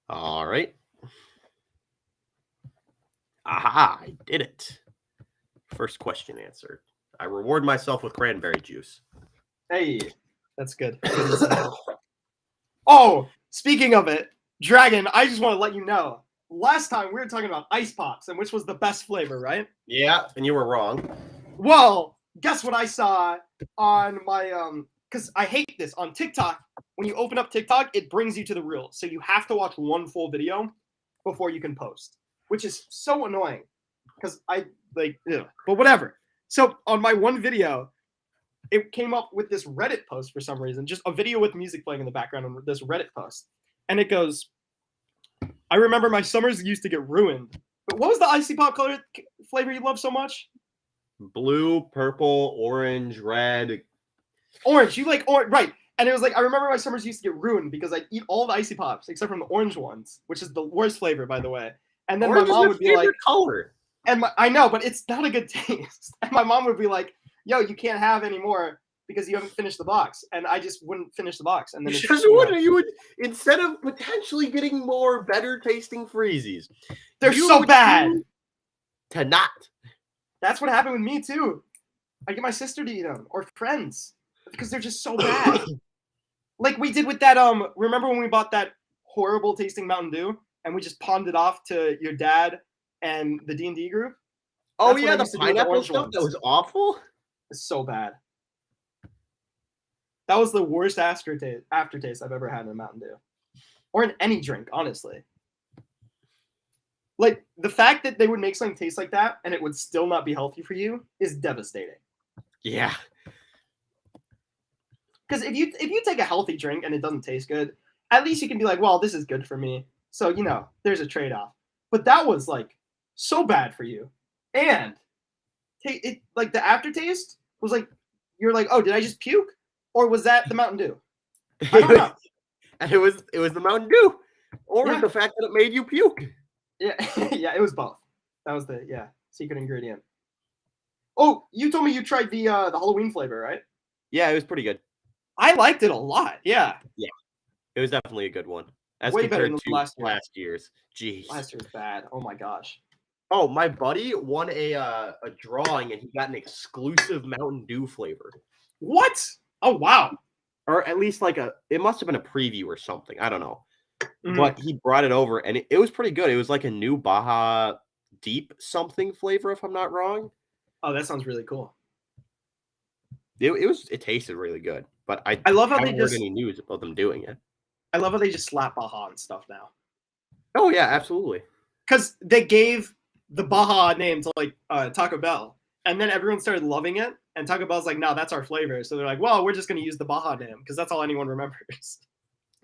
All right. Aha, I did it. First question answered. I reward myself with cranberry juice. Hey, that's good. Oh, speaking of it, Dragon, I just want to let you know. Last time we were talking about ice pops and which was the best flavor, right? Yeah, and you were wrong. Well, guess what I saw on my because I hate this on TikTok. When you open up TikTok, it brings you to the reel, so you have to watch one full video before you can post, which is so annoying because I like. Ugh. But whatever. So on my one video, it came up with this Reddit post for some reason, just a video with music playing in the background on this Reddit post, and it goes, "I remember my summers used to get ruined." But what was the icy pop color flavor you love so much? Blue, purple, orange, red. Orange. You like orange, right? And it was like, I remember my summers used to get ruined because I'd eat all the icy pops except from the orange ones, which is the worst flavor, by the way. And then Orange my is mom my would be like, favorite color. I know, but it's not a good taste. And my mom would be like, yo, you can't have any more because you haven't finished the box. And I just wouldn't finish the box. And then You it's, just you know, would, you would, instead of potentially getting more better tasting freezies, they're you so would bad. choose to not. That's what happened with me too. I get my sister to eat them or friends because they're just so bad. Like we did with that. Remember when we bought that horrible tasting Mountain Dew and we just pawned it off to your dad and the D&D group? Oh That's what yeah, I the used to do with the pineapple orange stuff that ones. was awful. It's so bad. That was the worst aftertaste I've ever had in a Mountain Dew, or in any drink, honestly. Like the fact that they would make something taste like that and it would still not be healthy for you is devastating. Yeah. Because if you take a healthy drink and it doesn't taste good, at least you can be like, well, this is good for me. So there's a trade-off. But that was like so bad for you, and it like the aftertaste was like you're like, oh, did I just puke, or was that the Mountain Dew? I don't know. And it was the Mountain Dew, or Yeah. the fact that it made you puke. Yeah, yeah, it was both. That was the secret ingredient. Oh, you told me you tried the Halloween flavor, right? Yeah, it was pretty good. I liked it a lot. Yeah, It was definitely a good one as Way better compared than to last year. last year's. Jeez. last year's bad. Oh my gosh. Oh, my buddy won a drawing and he got an exclusive Mountain Dew flavor, What? Oh wow. or at least like it must have been a preview or something. I don't know, Mhm. but he brought it over and it was pretty good. It was like a new Baja Deep something flavor, if I'm not wrong. Oh, that sounds really cool. It tasted really good, but I love how they haven't heard just any news about them doing it. I love how they just slap Baja and stuff now. Oh yeah, absolutely. Because they gave the Baja name to like Taco Bell, and then everyone started loving it, and Taco Bell's like, no, that's our flavor. So they're like, well, we're just gonna use the Baja name because that's all anyone remembers.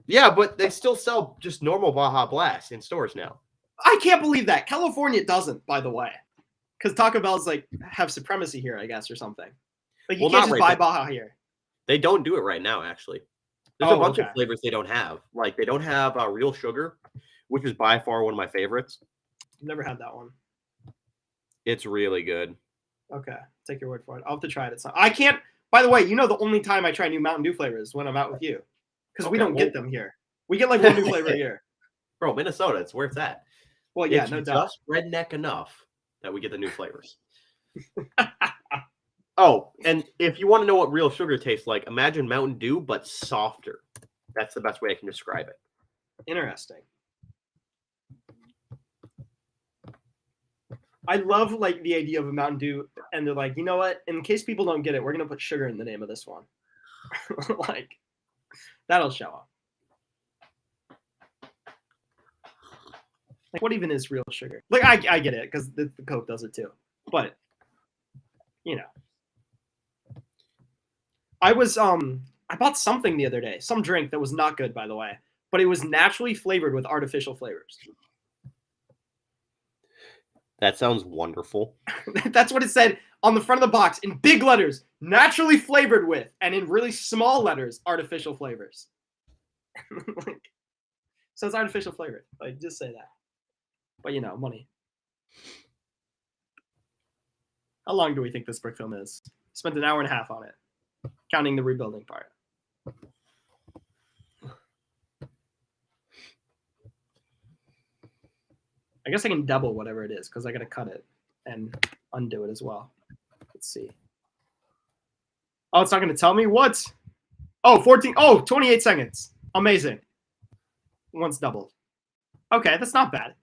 Yeah, but they still sell just normal Baja Blast in stores now. I can't believe that. California doesn't, by the way. Because Taco Bell's like have supremacy here, I guess, or something. Like you Well, can't not just right buy now. Baja here. They don't do it right now, actually. There's Oh, a bunch okay. of flavors they don't have. Like they don't have real sugar, which is by far one of my favorites. I've never had that one. It's really good. Okay, take your word for it. I'll have to try it at some. I can't. By the way, the only time I try new Mountain Dew flavors is when I'm out with you, because we Okay, don't well- get them here. We get like one new flavor a year. Bro, Minnesota, it's where it's at. Well, yeah, It's no doubt. just redneck enough that we get the new flavors. Oh, and if you want to know what real sugar tastes like, imagine Mountain Dew, but softer. That's the best way I can describe it. Interesting. I love like the idea of a Mountain Dew, and they're like, you know what? In case people don't get it, we're gonna put sugar in the name of this one. Like, that'll show up. Like, what even is real sugar? Like, I get it because the Coke does it too, but I bought something the other day, some drink that was not good, by the way, but it was naturally flavored with artificial flavors. That sounds wonderful. That's what it said on the front of the box in big letters, naturally flavored with, and in really small letters, artificial flavors. So it's artificial flavored. Like, just say that. But money. How long do we think this brick film is? Spent an hour and a half on it, counting the rebuilding part. I guess I can double whatever it is because I got to cut it and undo it as well. Let's see. Oh, it's not going to tell me? What? Oh, 28 seconds. Amazing. Once doubled. Okay, that's not bad.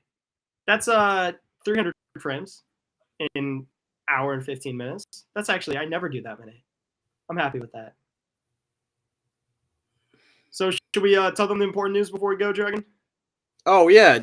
That's 300 frames in hour and 15 minutes. That's actually, I never do that many. I'm happy with that. So should we tell them the important news before we go, Dragon? Oh, yeah.